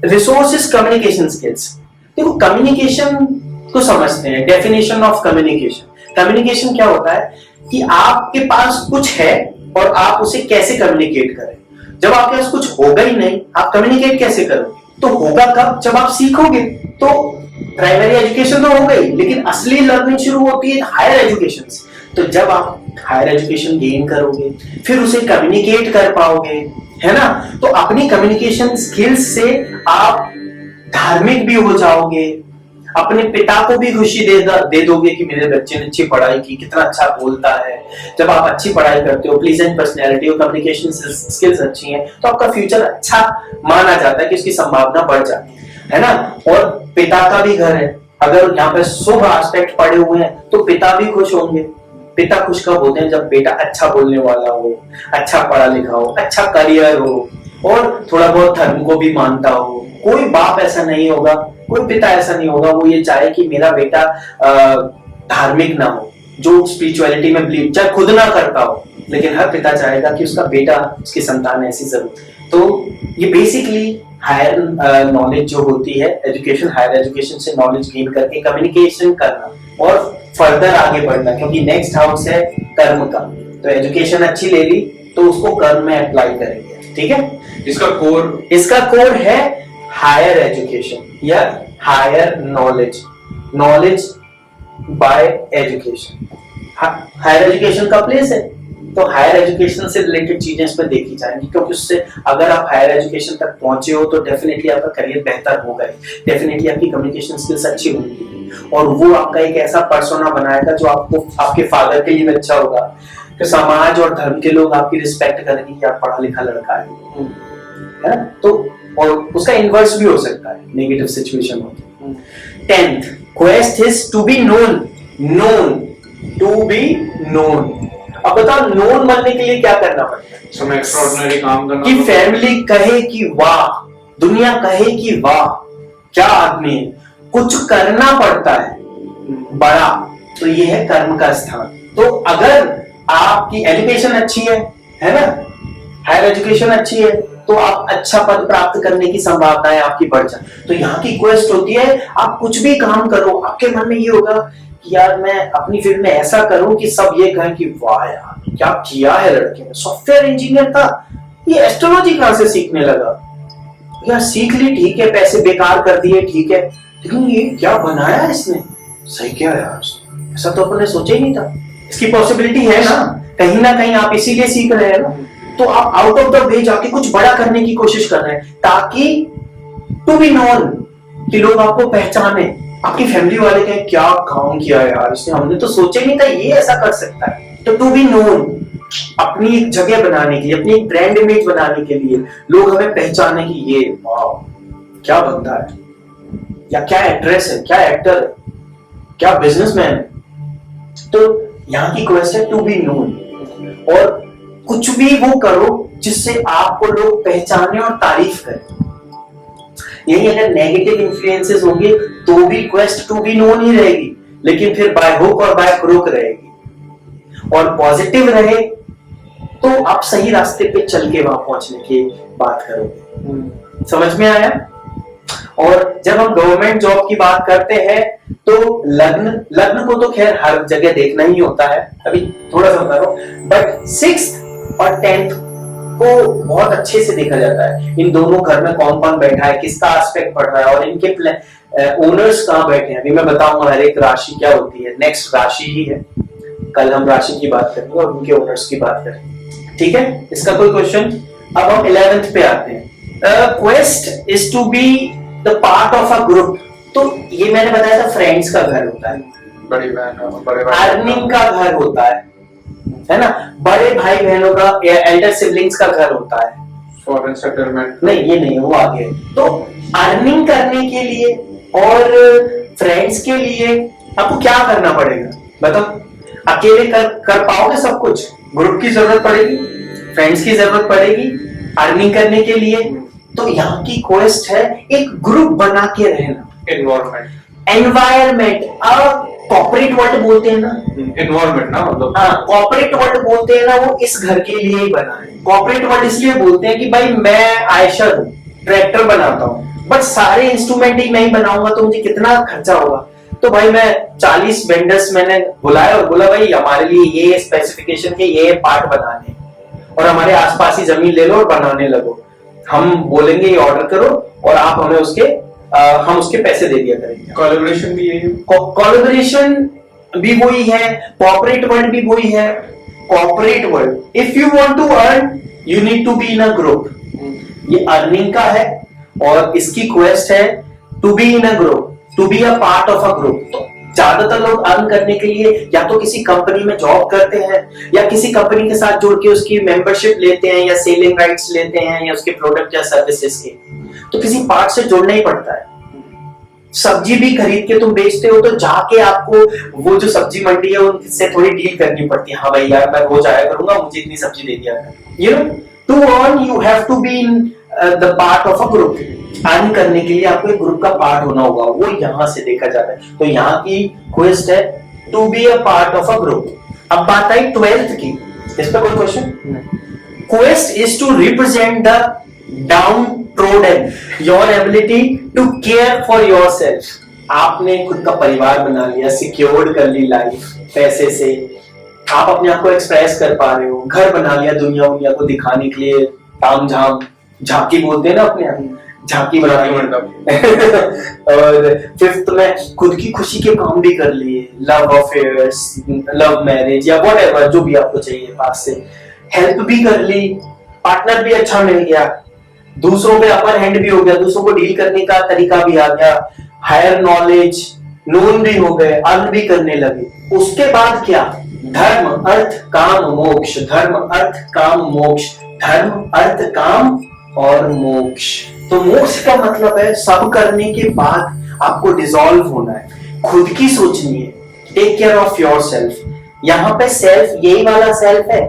रिसोर्सेज, कम्युनिकेशन स्किल्स। देखो कम्युनिकेशन को समझते हैं, डेफिनेशन ऑफ कम्युनिकेशन। कम्युनिकेशन क्या होता है कि आपके पास कुछ है और आप उसे कैसे कम्युनिकेट करें। जब आपके पास कुछ होगा ही नहीं, आप कम्युनिकेट कैसे करोगे? तो होगा कब? जब आप सीखोगे। तो प्राइमरी एजुकेशन तो हो गई, लेकिन असली लर्निंग शुरू होती है हायर एजुकेशन से। तो जब आप हायर एजुकेशन गेन करोगे, फिर उसे कम्युनिकेट कर पाओगे, है ना? तो अपनी कम्युनिकेशन स्किल्स से आप धार्मिक भी हो जाओगे, अपने पिता को भी खुशी दे दोगे कि मेरे बच्चे ने अच्छी पढ़ाई की, कितना अच्छा बोलता है। जब आप अच्छी पढ़ाई करते हो, प्लीजेंट पर्सनैलिटी और कम्युनिकेशन स्किल्स अच्छी हैं, तो आपका फ्यूचर अच्छा माना जाता है कि उसकी संभावना बढ़ जाती है ना? और पिता का भी घर है, अगर यहाँ पे शुभ एस्पेक्ट पड़े हुए हैं तो पिता भी खुश होंगे। पिता खुश कब होते हैं? जब बेटा अच्छा बोलने वाला हो, अच्छा पढ़ा लिखा हो, अच्छा करियर हो और थोड़ा बहुत धर्म को भी मानता हो। कोई बाप ऐसा नहीं होगा, कोई पिता ऐसा नहीं होगा वो ये चाहे कि मेरा बेटा धार्मिक ना हो, जो स्पिरिचुअलिटी में बिलीव चाहे खुद ना करता हो, लेकिन हर पिता चाहेगा कि उसका बेटा, उसकी संतान ऐसी जरूर। तो ये बेसिकली हायर नॉलेज जो होती है, एजुकेशन, हायर एजुकेशन से नॉलेज गेन करके कम्युनिकेशन करना और फर्दर आगे बढ़ना, क्योंकि नेक्स्ट हाउस है कर्म का। तो एजुकेशन अच्छी ले ली तो उसको कर्म में अप्लाई करेंगे, ठीक है? इसका कोर है हायर एजुकेशन या higher knowledge, knowledge by education. Higher education का प्लेस है, तो हायर एजुकेशन से रिलेटेड चीजें इसमें देखी जाएंगी, क्योंकि उससे अगर आप हायर एजुकेशन तक पहुंचे हो तो डेफिनेटली आपका करियर बेहतर होगा, डेफिनेटली आपकी कम्युनिकेशन स्किल्स अच्छी होंगी और वो आपका एक ऐसा पर्सोना बनाएगा जो आपको, आपके फादर के लिए अच्छा होगा, तो समाज और धर्म के लोग आपकी रिस्पेक्ट करेंगे कि आप पढ़ा लिखा लड़का है ना? तो और उसका इनवर्स भी हो सकता है, नेगेटिव सिचुएशन होती है। 10th quest is to be known, to be known. अब बताओ नोन बनने के लिए क्या करना पड़ता है? some extraordinary काम करना, कि फैमिली कहे कि वाह, दुनिया कहे कि वाह क्या आदमी है, कुछ करना पड़ता है बड़ा। तो ये है कर्म का स्थान। तो अगर आपकी एजुकेशन अच्छी है ना, हायर एजुकेशन अच्छी है, तो आप अच्छा पद प्राप्त करने की संभावनाएं आपकी बढ़ जाए। तो यहाँ की क्वेस्ट होती है, आप कुछ भी काम करो, आपके मन में ये होगा कि यार मैं अपनी फील्ड में ऐसा करूं कि सब ये कहें कि वाह यार क्या किया है लड़के ने, सॉफ्टवेयर इंजीनियर था, ये एस्ट्रोलॉजी कहां से सीखने लगा? यार सीख ली, ठीक है, पैसे बेकार कर दिए, ठीक है, लेकिन ये क्या बनाया इसने, सही क्या यार, ऐसा तो अपने सोचा ही नहीं था। इसकी पॉसिबिलिटी है ना कहीं आप इसीलिए सीख रहे हैं ना। तो आप आउट ऑफ द वे जाके कुछ बड़ा करने की कोशिश कर रहे हैं, ताकि टू बी नोन, कि लोग आपको पहचाने, आपकी फैमिली वाले कहें क्या काम किया यार इसने, हमने तो सोचा ही नहीं था ये ऐसा कर सकता है। तो टू बी नोन, अपनी एक जगह बनाने के लिए, अपनी एक ब्रांड इमेज बनाने के लिए, लोग हमें पहचाने कि ये वाह क्या बंदा है, या क्या एड्रेस है, क्या एक्टर है, क्या बिजनेसमैन है। तो यहाँ की क्वेस्ट है टू बी नोन, और कुछ भी वो करो जिससे आपको लोग पहचाने और तारीफ करें। यही अगर नेगेटिव इन्फ्लुएंसेस होंगे तो भी क्वेस्ट टू बी नोन ही रहेगी, लेकिन फिर बाय हुक और बाय क्रूक रहेगी। और पॉजिटिव रहे तो आप सही रास्ते पे चल के वहां पहुंचने की बात करोगे। समझ में आया? और जब हम गवर्नमेंट जॉब की बात करते हैं तो लग्न को तो खैर हर जगह देखना ही होता है, अभी थोड़ा सा बता रहा हूं, बट 6th और 10th को बहुत अच्छे से देखा जाता है। इन दोनों घर में कौन कौन बैठा है, किसका एस्पेक्ट पड़ रहा है और इनके ओनर्स कहाँ बैठे हैं। अभी मैं बताऊंगा हर एक राशि क्या होती है, नेक्स्ट राशि ही है, कल हम राशि की बात करेंगे और उनके ओनर्स की बात करेंगे, ठीक है? इसका कोई क्वेश्चन? अब हम 11th पे आते हैं। Quest is to be the part of a group. तो ये मैंने बताया था, फ्रेंड्स का घर होता है, बड़ी बहन, बड़े भाई, अर्निंग का घर होता है ना, बड़े भाई बहनों का, एल्डर सिबलिंग्स का घर होता है, फॉरेन सेटलमेंट, नहीं ये नहीं, वो आगे। तो अर्निंग करने के लिए और फ्रेंड्स के लिए आपको क्या करना पड़ेगा बताओ? अकेले कर पाओगे सब कुछ? ग्रुप की जरूरत पड़ेगी, फ्रेंड्स की जरूरत पड़ेगी अर्निंग करने के लिए। तो यहाँ की क्वेस्ट है एक ग्रुप बना के रहना, एनवायरमेंट। अब कॉर्पोरेट वर्ल्ड बोलते हैं ना, एनवायरमेंट ना, मतलब हाँ कॉर्पोरेट वर्ल्ड बोलते हैं ना, वो इस घर के लिए ही बना है। कॉर्पोरेट वर्ल्ड इसलिए बोलते हैं कि भाई मैं आयशर हूँ, ट्रैक्टर बनाता हूँ, बट सारे इंस्ट्रूमेंट ही मैं ही बनाऊंगा तो मुझे कितना खर्चा होगा। तो भाई मैं 40 वेंडर्स मैंने बुलाया और बोला भाई हमारे लिए ये स्पेसिफिकेशन के ये पार्ट बनाने, और हमारे आसपास ही जमीन ले लो और बनाने लगो। हम बोलेंगे ये ऑर्डर करो और आप हमें हम उसके पैसे दे दिया करेंगे। कोलैबोरेशन भी यही है। कोलैबोरेशन भी वही है, कॉर्पोरेट वर्ल्ड भी वही है। Corporate world, if you want to earn you need to be in a group. ये अर्निंग का है और इसकी क्वेस्ट है to be in a group, to be a part of a group. तो ज्यादातर लोग अर्न करने के लिए या तो किसी कंपनी में जॉब करते हैं या किसी कंपनी के साथ जुड़ के उसकी मेंबरशिप लेते हैं या सेलिंग राइट्स लेते हैं या उसके प्रोडक्ट या सर्विसेज के, तो किसी पार्ट से जुड़ना ही पड़ता है। सब्जी भी खरीद के तुम बेचते हो तो जाके आपको वो जो सब्जी मंडी है उनसे थोड़ी डील करनी पड़ती है। हाँ भाई यार मैं रोज आया करूंगा, मुझे इतनी सब्जी दे दिया। You know, to earn you have to be in the part of a group. Earn करने के लिए आपको एक ग्रुप का पार्ट होना होगा, वो यहां से देखा जाता है। तो यहाँ की क्वेस्ट है to be a part of a group. अब बात आई 12th की, इस पर कोई question? Quest is to represent the downtrodden, your ability to care for yourself। आपने खुद का परिवार बना लिया, सिक्योर्ड कर ली लाइफ पैसे से, आप अपने आप को एक्सप्रेस कर पा रहे हो, घर बना लिया दुनिया को दिखाने के लिए, ताम झाम झांकी बोलते हैं ना अपने यहाँ, झांकी बना ली। और 5th में खुद की खुशी के काम भी कर लिए, लव अफेयर्स, लव मैरिज या व्हाटएवर जो भी आपको चाहिए पास से, हेल्प भी कर ली, पार्टनर भी अच्छा मिल गया, दूसरों पे अपर हैंड भी हो गया, दूसरों को डील करने का तरीका भी आ गया, हायर नॉलेज, नोन भी हो गए, अर्न भी करने लगे। उसके बाद क्या? धर्म अर्थ काम मोक्ष, धर्म अर्थ काम मोक्ष, धर्म अर्थ काम और मोक्ष। तो मोक्ष का मतलब है सब करने के बाद आपको डिसॉल्व होना है, खुद की सोचनी है, take care of your self. यहाँ पे सेल्फ यही वाला सेल्फ है,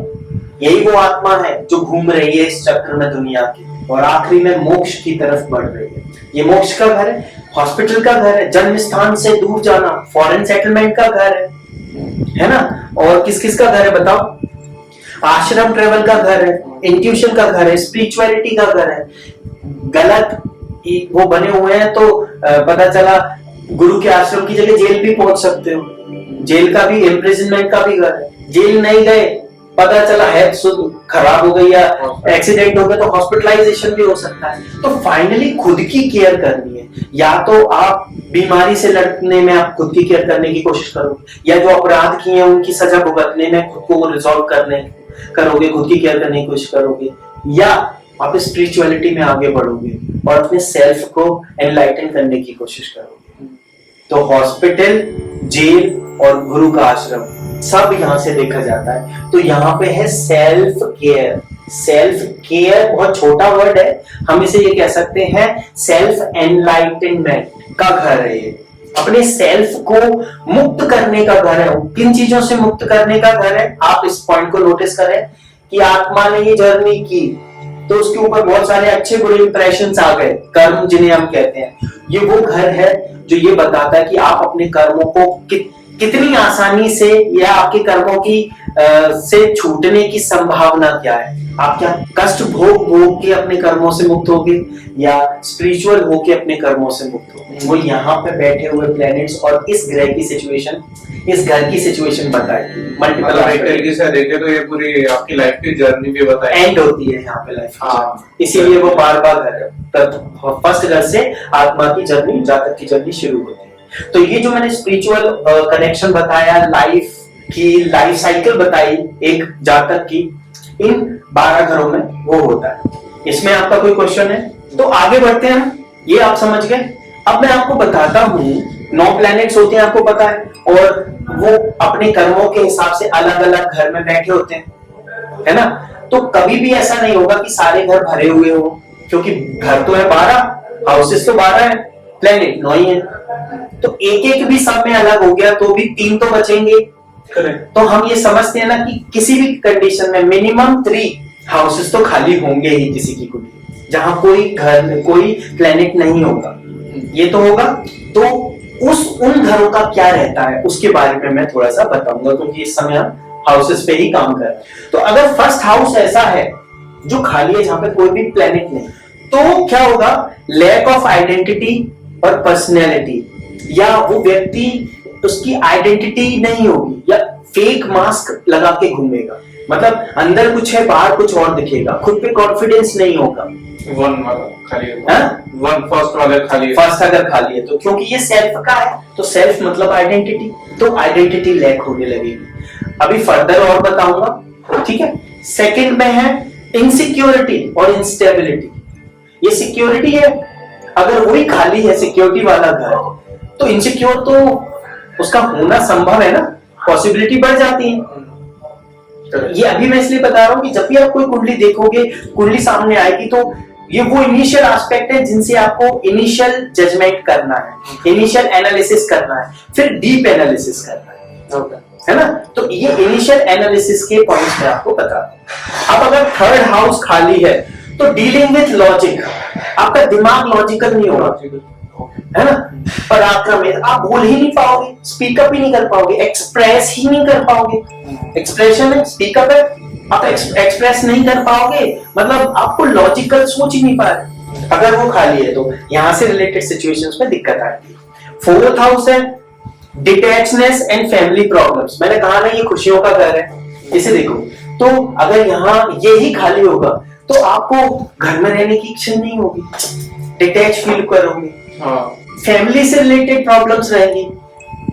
यही वो आत्मा है जो घूम रही है इस चक्र में दुनिया की और आखिरी में मोक्ष की तरफ बढ़ रही है। ये मोक्ष का घर है, हॉस्पिटल का घर है, जन्म स्थान से दूर जाना, फॉरेन सेटलमेंट का घर है ना? और किस किस का घर है बताओ? आश्रम ट्रेवल का घर है, इंट्यूशन का घर है, स्पिरिचुअलिटी का घर है। गलत वो बने हुए हैं तो पता चला गुरु के आश्रम की जगह जेल भी पहुंच सकते हो, जेल का भी, इम्प्रिजनमेंट का भी घर है। जेल नहीं गए, पता चला हेल्थ खराब हो गई या एक्सीडेंट हो गया तो हॉस्पिटलाइजेशन भी हो सकता है। तो फाइनली खुद की केयर करनी है, या तो आप बीमारी से लड़ने में आप खुद की केयर करने की कोशिश करोगे, या जो अपराध किए हैं उनकी सजा भुगतने में खुद को रिजॉल्व करोगे, खुद की केयर करने की कोशिश करोगे, या आप स्पिरिचुअलिटी में आगे बढ़ोगे और अपने सेल्फ को एनलाइटन करने की कोशिश करोगे। तो हॉस्पिटल, जेल और गुरु का आश्रम सब यहां से देखा जाता है। तो यहाँ पे है सेल्फ केयर। सेल्फ केयर बहुत छोटा वर्ड है, हम इसे ये कह सकते हैं सेल्फ एनलाइटनमेंट का घर है। ये अपने सेल्फ को मुक्त करने का घर है। किन चीजों से मुक्त करने का घर है? आप इस पॉइंट को नोटिस करें कि आत्मा ने ये जर्नी की तो उसके ऊपर बहुत सारे अच्छे बुरे इंप्रेशंस आ गए, कर्म जिन्हें हम कहते हैं। ये वो घर है जो ये बताता है कि आप अपने कर्मों को कितनी आसानी से या आपके कर्मों की से छूटने की संभावना क्या है। आप क्या कष्ट भोग के अपने कर्मों से मुक्त होगे या स्पिरिचुअल होके अपने कर्मों से मुक्त होगे? वो यहाँ पे बैठे हुए प्लैनेट्स और इस ग्रह की सिचुएशन, इस घर की सिचुएशन बताएगी। मल्टीपल एक तरीके से देखे तो ये पूरी आपकी लाइफ की जर्नी भी बताएगी, एंड होती है यहाँ पे लाइफ। इसीलिए वो बार बार फर्स्ट घर से आत्मा की जर्नी, जातक की जर्नी शुरू होती है। तो ये जो मैंने स्पिरिचुअल कनेक्शन बताया, लाइफ की लाइफ साइकिल बताई एक जातक की, इन 12 घरों में वो होता है। इसमें आपका कोई क्वेश्चन है? तो आगे बढ़ते हैं, ये आप समझ गए। अब मैं आपको बताता हूँ 9 प्लैनेट्स होते हैं, आपको पता है, और वो अपने कर्मों के हिसाब से अलग अलग घर में बैठे होते हैं, है ना? तो कभी भी ऐसा नहीं होगा कि सारे घर भरे हुए हो, क्योंकि घर तो है 12, हाउसेस तो 12 है, प्लैनेट 9 ही है। तो एक एक भी सब में अलग हो गया तो भी 3 तो बचेंगे। तो हम ये समझते हैं ना कि किसी भी कंडीशन में मिनिमम 3 हाउसेस तो खाली होंगे ही किसी की कोई, जहां कोई घर में कोई प्लैनेट नहीं होगा। ये तो होगा, तो उन घरों का क्या रहता है उसके बारे में मैं थोड़ा सा बताऊंगा, क्योंकि इस समय हम हाउसेस पे ही काम कर रहे हैं। तो अगर फर्स्ट हाउस ऐसा है जो खाली है, जहां पे कोई भी प्लैनेट नहीं, तो क्या होगा? लैक ऑफ आइडेंटिटी और पर्सनैलिटी, या वो व्यक्ति उसकी आइडेंटिटी नहीं होगी या फेक मास्क लगा के घूमेगा। मतलब अंदर कुछ है, बाहर कुछ और दिखेगा, खुद पे कॉन्फिडेंस नहीं होगा, वन वाला खाली है, हाँ? वन फर्स्ट वाला खाली है। फर्स्ट अगर खाली है तो क्योंकि ये सेल्फ का है, तो सेल्फ मतलब आइडेंटिटी, तो आइडेंटिटी लैक होने लगेगी। अभी फर्दर और बताऊंगा, ठीक है। सेकंड में है इनसिक्योरिटी और इंस्टेबिलिटी। ये सिक्योरिटी है, अगर वही खाली है सिक्योरिटी वाला घर, तो इनसिक्योर तो उसका होना संभव है ना, पॉसिबिलिटी बढ़ जाती है। ये अभी मैं इसलिए बता रहा हूं कि जब भी आप कोई कुंडली देखोगे, कुंडली सामने आएगी, तो ये वो इनिशियल एस्पेक्ट है जिनसे आपको इनिशियल जजमेंट करना है, इनिशियल एनालिसिस करना है, फिर डीप एनालिसिस करना है ना। तो ये इनिशियल एनालिसिस के पॉइंट्स मैं आपको बता दूं। अब अगर थर्ड हाउस खाली है तो डीलिंग विथ लॉजिक, आपका दिमाग लॉजिकल नहीं होगा, है ना। पराक्रमित, आप बोल ही नहीं पाओगे, स्पीकअप ही नहीं कर पाओगे, एक्सप्रेस ही नहीं कर पाओगे। एक्सप्रेशन है, स्पीकअप है, आप एक्सप्रेस नहीं कर पाओगे, मतलब आपको लॉजिकल सोच ही नहीं पा रहे अगर वो खाली है, तो यहां से रिलेटेड सिचुएशंस में दिक्कत आती है। फोर्थ हाउस है डिटैचनेस एंड फैमिली प्रॉब्लम्स। मैंने कहा ना ये खुशियों का घर है, इसे देखो, तो अगर यहाँ ये ही खाली होगा तो आपको घर में रहने की इच्छा नहीं होगी, डिटैच फील करोगे, फैमिली से रिलेटेड प्रॉब्लम्स रहेंगी,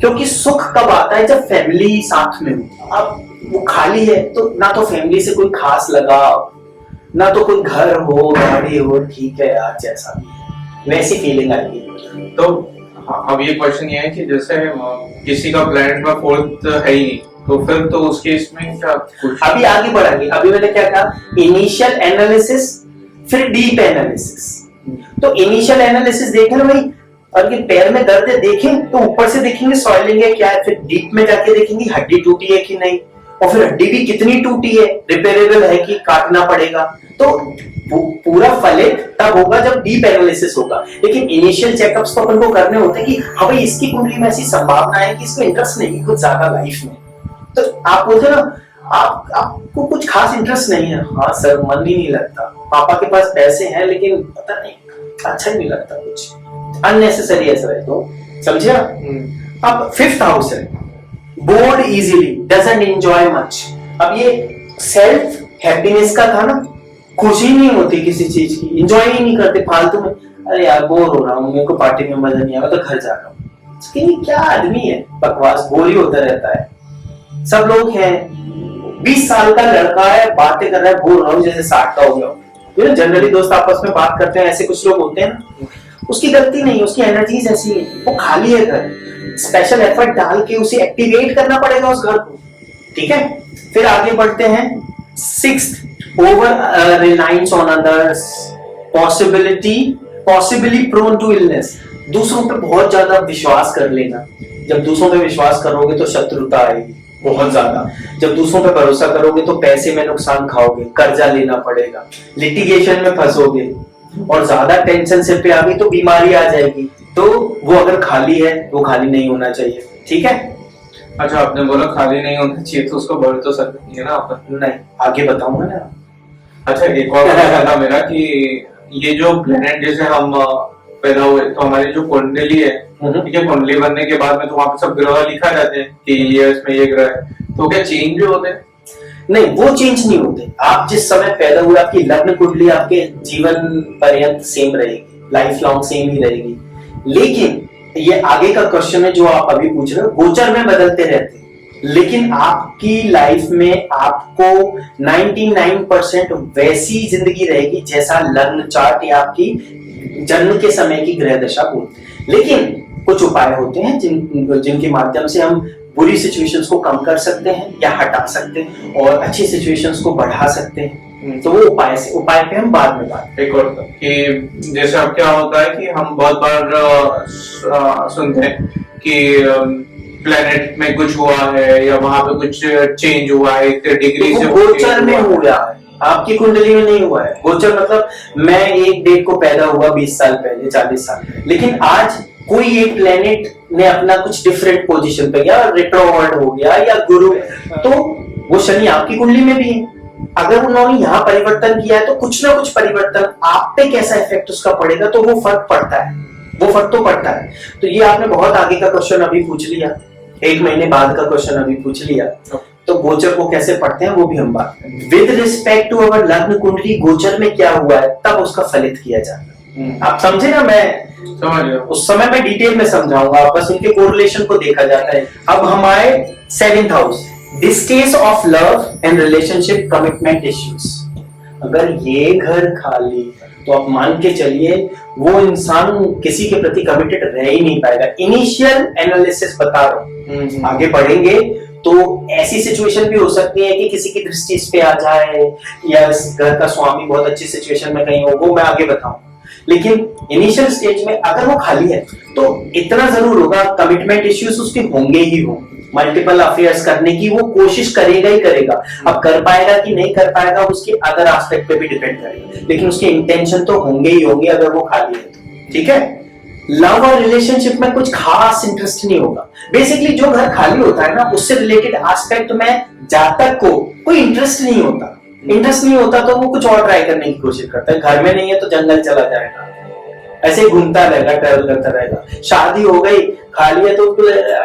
क्योंकि सुख कब आता है जब फैमिली साथ में हो। अब वो खाली है तो ना तो फैमिली से कोई खास लगाव, ना तो कोई घर हो, गाड़ी हो, ठीक है यार जैसा भी है, वैसी फीलिंग आएगी। तो अब ये क्वेश्चन ये है कि जैसे किसी का प्लैनेट में फोर्थ है ही नहीं, तो फिर तो उसके इसमें क्या कुछ अभी आगे बढ़ाएंगे। अभी मैंने क्या कहा, इनिशियल एनालिसिस फिर डीप एनालिसिस। तो इनिशियल एनालिसिस देखें ना भाई, और ये पैर में दर्द है देखें तो ऊपर से देखेंगे सॉइलिंग है क्या है, फिर डीप में जाके देखेंगे हड्डी टूटी है कि नहीं, और फिर हड्डी भी कितनी टूटी है, रिपेयरेबल है कि काटना पड़ेगा। तो पूरा फलित तब होगा जब डीप एनालिसिस होगा। लेकिन इनिशियल चेकअप्स तो अपन को करने होते हैं कि हाँ भाई इसकी कुंडली में ऐसी संभावना है कि इसको इंटरेस्ट नहीं कुछ ज्यादा लाइफ में, तो आप बोलते ना आपको कुछ खास इंटरेस्ट नहीं है, हाँ सर मन ही नहीं लगता, पापा के पास पैसे हैं लेकिन पता नहीं अच्छा ही नहीं लगता, कुछ अननेसेसरी ऐसा है, तो समझे आप। अब फिफ्थ हाउस है board easily, doesn't enjoy much. अब ये सेल्फ हैप्पीनेस का था ना, खुशी नहीं होती किसी चीज की, एंजॉय ही नहीं करते, फालतू में अरे यार बोर हो रहा हूँ, मेरे को पार्टी में मजा नहीं आया, तो घर जा रहा हूँ। क्या आदमी है, बकवास बोर ही होता रहता है। सब लोग हैं, 20 साल का लड़का है बातें कर रहा है, बोल रहा हूँ जैसे 60 का हो गया। जनरली दोस्त आपस में बात करते हैं, ऐसे कुछ लोग होते हैं ना, उसकी गलती नहीं, उसकी एनर्जीज ऐसी है, वो खाली है घर, स्पेशल एफर्ट डाल के उसे एक्टिवेट करना पड़ेगा उस घर को, ठीक है। फिर आगे बढ़ते हैं, sixth over reliance on others, possibly prone to illness. दूसरों पे बहुत ज्यादा विश्वास कर लेना, जब दूसरों पे विश्वास करोगे तो शत्रुता आएगी बहुत ज्यादा, जब दूसरों पे भरोसा करोगे तो पैसे में नुकसान खाओगे, कर्जा लेना पड़ेगा, लिटिगेशन में फंसोगे, और ज्यादा टेंशन सिर पे आ गई तो बीमारी आ जाएगी। तो वो अगर खाली है वो खाली नहीं होना चाहिए, ठीक है। अच्छा आपने बोला खाली नहीं होना चाहिए, तो उसको भर तो सकते हैं ना अपन? नहीं, आगे बताऊंगा ना। अच्छा एक और था मेरा कि ये जो प्लेनेट जैसे हम पैदा हुए तो हमारी जो कुंडली है, ठीक है, कुंडली बनने के बाद में तो वहाँ पे सब ग्रह लिखा जाते हैं कि ये इसमें ये ग्रह है, तो क्या चेंज भी होते हैं? नहीं, वो चेंज नहीं होते। आप जिस समय पैदा हुए आपकी लग्न कुंडली आपके जीवन पर्यंत सेम रहेगी, लाइफ लॉन्ग सेम ही रहेगी। लेकिन ये आगे का क्वेश्चन है जो आप अभी पूछ रहे हो, गोचर में बदलते रहते हैं, लेकिन आपकी लाइफ में आपको 99% वैसी जिंदगी रहेगी जैसा लग्न चार्ट या आपकी जन्म के समय की ग्रह दशा बोलते हैं। लेकिन कुछ उपाय होते हैं जिनके माध्यम से हम बुरी सिचुएशंस को कम कर सकते हैं या हटा सकते हैं और अच्छी सिचुएशंस को बढ़ा सकते हैं। तो वो उपाय पे हम बाद में बात। एक और कि जैसे अब क्या होता है कि हम बहुत बार सुनते हैं कि प्लेनेट में कुछ हुआ है या वहां पे कुछ चेंज हुआ है, डिग्री तो से गोचर में हुआ है, आपकी कुंडली में नहीं हुआ है। गोचर मतलब मैं एक डेट को पैदा हुआ 20 साल पहले, 40 साल पहले, लेकिन आज कोई एक प्लेनेट ने अपना कुछ डिफरेंट पोजीशन पे गया, रिट्रोवर्ड हो गया या गुरु, तो वो शनि आपकी कुंडली में भी है। अगर उन्होंने यहाँ परिवर्तन किया है तो कुछ ना कुछ परिवर्तन आप पे कैसा इफेक्ट उसका पड़ेगा, तो वो फर्क पड़ता है, वो फर्क तो पड़ता है। तो ये आपने बहुत आगे का क्वेश्चन अभी पूछ लिया, 1 महीने बाद का क्वेश्चन अभी पूछ लिया तो गोचर को कैसे पढ़ते हैं वो भी हम बात करेंगे। विद रिस्पेक्ट टू अवर लग्न कुंडली गोचर में क्या हुआ है तब उसका फलित किया जाता है। आप समझे ना, मैं समझ गया। उस समय मैं डिटेल में समझाऊंगा, बस उनके कोरिलेशन को देखा जाता है। अब हम आए 7th house, distaste of love and relationship commitment issues. अगर ये घर खाली तो आप मान के चलिए वो इंसान किसी के प्रति कमिटेड रह ही नहीं पाएगा। इनिशियल एनालिसिस बता रहा हूं, आगे बढ़ेंगे तो ऐसी सिचुएशन भी हो सकती है कि किसी की दृष्टि इस पे आ जाए या इस घर का स्वामी बहुत अच्छी सिचुएशन में कहीं हो, वो मैं आगे बताऊं। लेकिन इनिशियल स्टेज में अगर वो खाली है तो इतना जरूर होगा, कमिटमेंट इश्यूज उसके होंगे ही होंगे। मल्टीपल अफेयर्स करने की वो कोशिश करेगा ही करेगा। अब कर पाएगा कि नहीं कर पाएगा उसके अदर एस्पेक्ट पे भी डिपेंड करेगा, लेकिन उसके इंटेंशन तो होंगे ही होंगे अगर वो खाली है तो। ठीक है, लव और रिलेशनशिप में कुछ खास इंटरेस्ट नहीं होगा। बेसिकली जो घर खाली होता है ना उससे रिलेटेड एस्पेक्ट में जातक को कोई इंटरेस्ट नहीं होता। इंटरेस्ट नहीं होता तो वो कुछ और ट्राई करने की कोशिश करता है। घर में नहीं है तो जंगल चला जाएगा, ऐसे ही घूमता रहेगा, ट्रैवल करता रहेगा। शादी हो गई, खाली है तो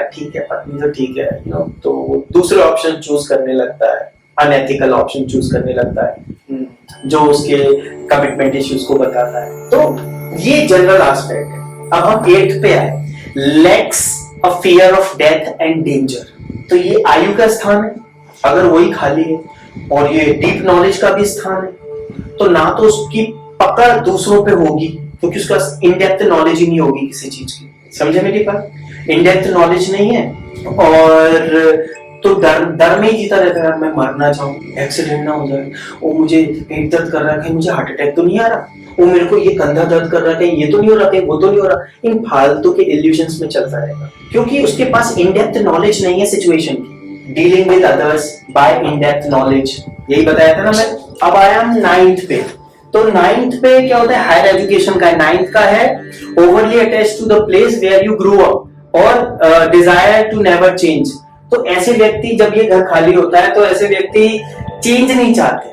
ठीक है, पत्नी तो ठीक है, तो वो दूसरे ऑप्शन चूज करने लगता है, अनएथिकल ऑप्शन चूज करने लगता है जो उसके कमिटमेंट इश्यूज को बताता है। तो ये जनरल एस्पेक्ट है। अब हम 8th पे आए, lakhs a fear of death and danger. तो ये आयु का स्थान है, अगर वही खाली है, और ये डीप नॉलेज का भी स्थान है, तो ना तो उसकी पकड़ दूसरों पे होगी क्योंकि उसका इन डेप्थ नॉलेज ही नहीं होगी किसी चीज की। समझे मेरी बात? इन डेप्थ नॉलेज नहीं है और तो डर में ही जीता रहता है। मैं मरना चाहूँ, एक्सीडेंट ना हो जाए, वो मुझे पेट दर्द कर रहा है, मुझे हार्ट अटैक तो नहीं आ रहा, वो मेरे को ये कंधा दर्द कर रहा है, ये तो नहीं हो रहा, वो तो नहीं हो रहा। इन फालतू के इल्यूजन्स में चलता रहेगा क्योंकि उसके पास इन डेप्थ नॉलेज नहीं है सिचुएशन की। Dealing with others by in depth knowledge, यही बताया था ना मैं। अब आया हम 9th पे। तो 9th पे क्या होता है, हायर एजुकेशन का है। 9th का है overly attached to the place where you grow up और डिजायर टू नेवर चेंज। तो ऐसे व्यक्ति, जब ये घर खाली होता है तो ऐसे व्यक्ति चेंज नहीं चाहते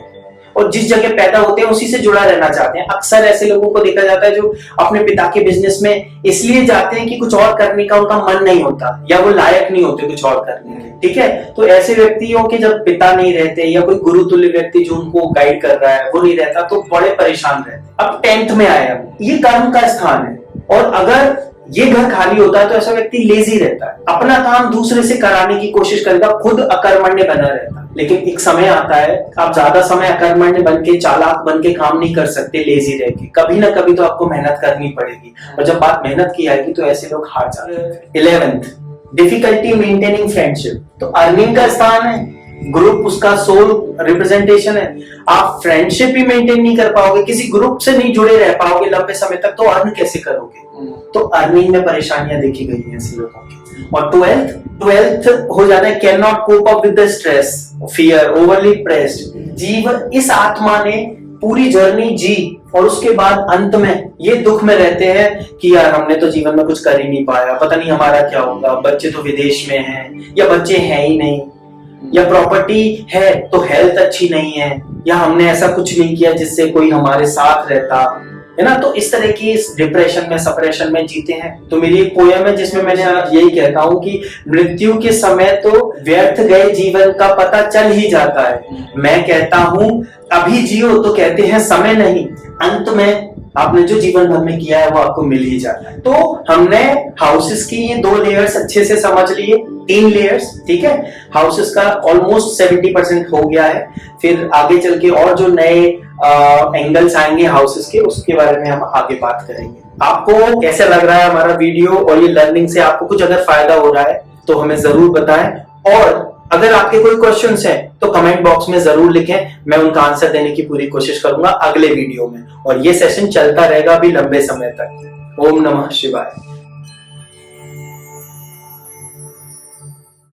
और जिस जगह पैदा होते हैं उसी से जुड़ा रहना चाहते हैं। अक्सर ऐसे लोगों को देखा जाता है जो अपने पिता के बिजनेस में इसलिए जाते हैं कि कुछ और करने का उनका मन नहीं होता या वो लायक नहीं होते कुछ और करने के। ठीक है, तो ऐसे व्यक्तियों के जब पिता नहीं रहते या कोई गुरु तुल्य व्यक्ति जो उनको गाइड कर रहा है वो नहीं रहता तो बड़े परेशान रहते। अब 10th में आया, ये कर्म का स्थान है और अगर ये घर खाली होता है तो ऐसा व्यक्ति लेजी रहता है, अपना काम दूसरे से कराने की कोशिश करेगा, खुद अकर्मण्य बना रहता है। लेकिन एक समय आता है आप ज्यादा समय अकर्मण्य बन के, चालाक बन के काम नहीं कर सकते लेजी रह के। कभी ना कभी तो आपको मेहनत करनी पड़ेगी और जब बात मेहनत की आएगी तो ऐसे लोग हार जाते हैं। 11th, difficulty maintaining friendship. तो अर्निंग का स्थान है, ग्रुप उसका सोल रिप्रेजेंटेशन है। आप फ्रेंडशिप ही मेंटेन नहीं कर पाओगे, किसी ग्रुप से नहीं जुड़े रह पाओगे लंबे समय तक, तो अर्न कैसे करोगे? तो अर्निंग में परेशानियां देखी गई है ऐसे लोगों की। और 12th हो जाता है, can not cope up with the stress, fear, overly pressed. जीवन, इस आत्मा ने पूरी जर्नी जी और उसके बाद अंत में ये दुख में रहते हैं कि यार हमने तो जीवन में कुछ कर ही नहीं पाया, पता नहीं हमारा क्या होगा, बच्चे तो विदेश में हैं या बच्चे हैं ही नहीं, या प्रॉपर्टी है तो हेल्थ अच्छी नहीं है, या हमने ऐसा कुछ नहीं किया जिससे कोई हमारे साथ रहता है ना। तो इस तरह की इस डिप्रेशन में, सप्रेशन में जीते हैं। तो मेरी एक पोयम है जिसमें मैंने यही कहता हूँ कि मृत्यु के समय तो व्यर्थ गए जीवन का पता चल ही जाता है। मैं कहता हूँ अभी जियो तो कहते हैं समय नहीं, अंत में आपने जो जीवन भर में किया है वो आपको मिल ही जाता है। तो हमने हाउसेस की ये 2 लेयर्स अच्छे से समझ लिए, 3 लेयर्स। ठीक है, हाउसेस का ऑलमोस्ट 70% हो गया है। फिर आगे चल के और जो नए एंगल्स आएंगे हाउसेस के, उसके बारे में हम आगे बात करेंगे। आपको कैसा लग रहा है हमारा वीडियो और ये लर्निंग से आपको कुछ अगर फायदा हो रहा है तो हमें जरूर बताएं, और अगर आपके कोई क्वेश्चंस हैं तो कमेंट बॉक्स में जरूर लिखें, मैं उनका आंसर देने की पूरी कोशिश करूंगा अगले वीडियो में। और ये सेशन चलता रहेगा अभी लंबे समय तक। ओम नमः शिवाय।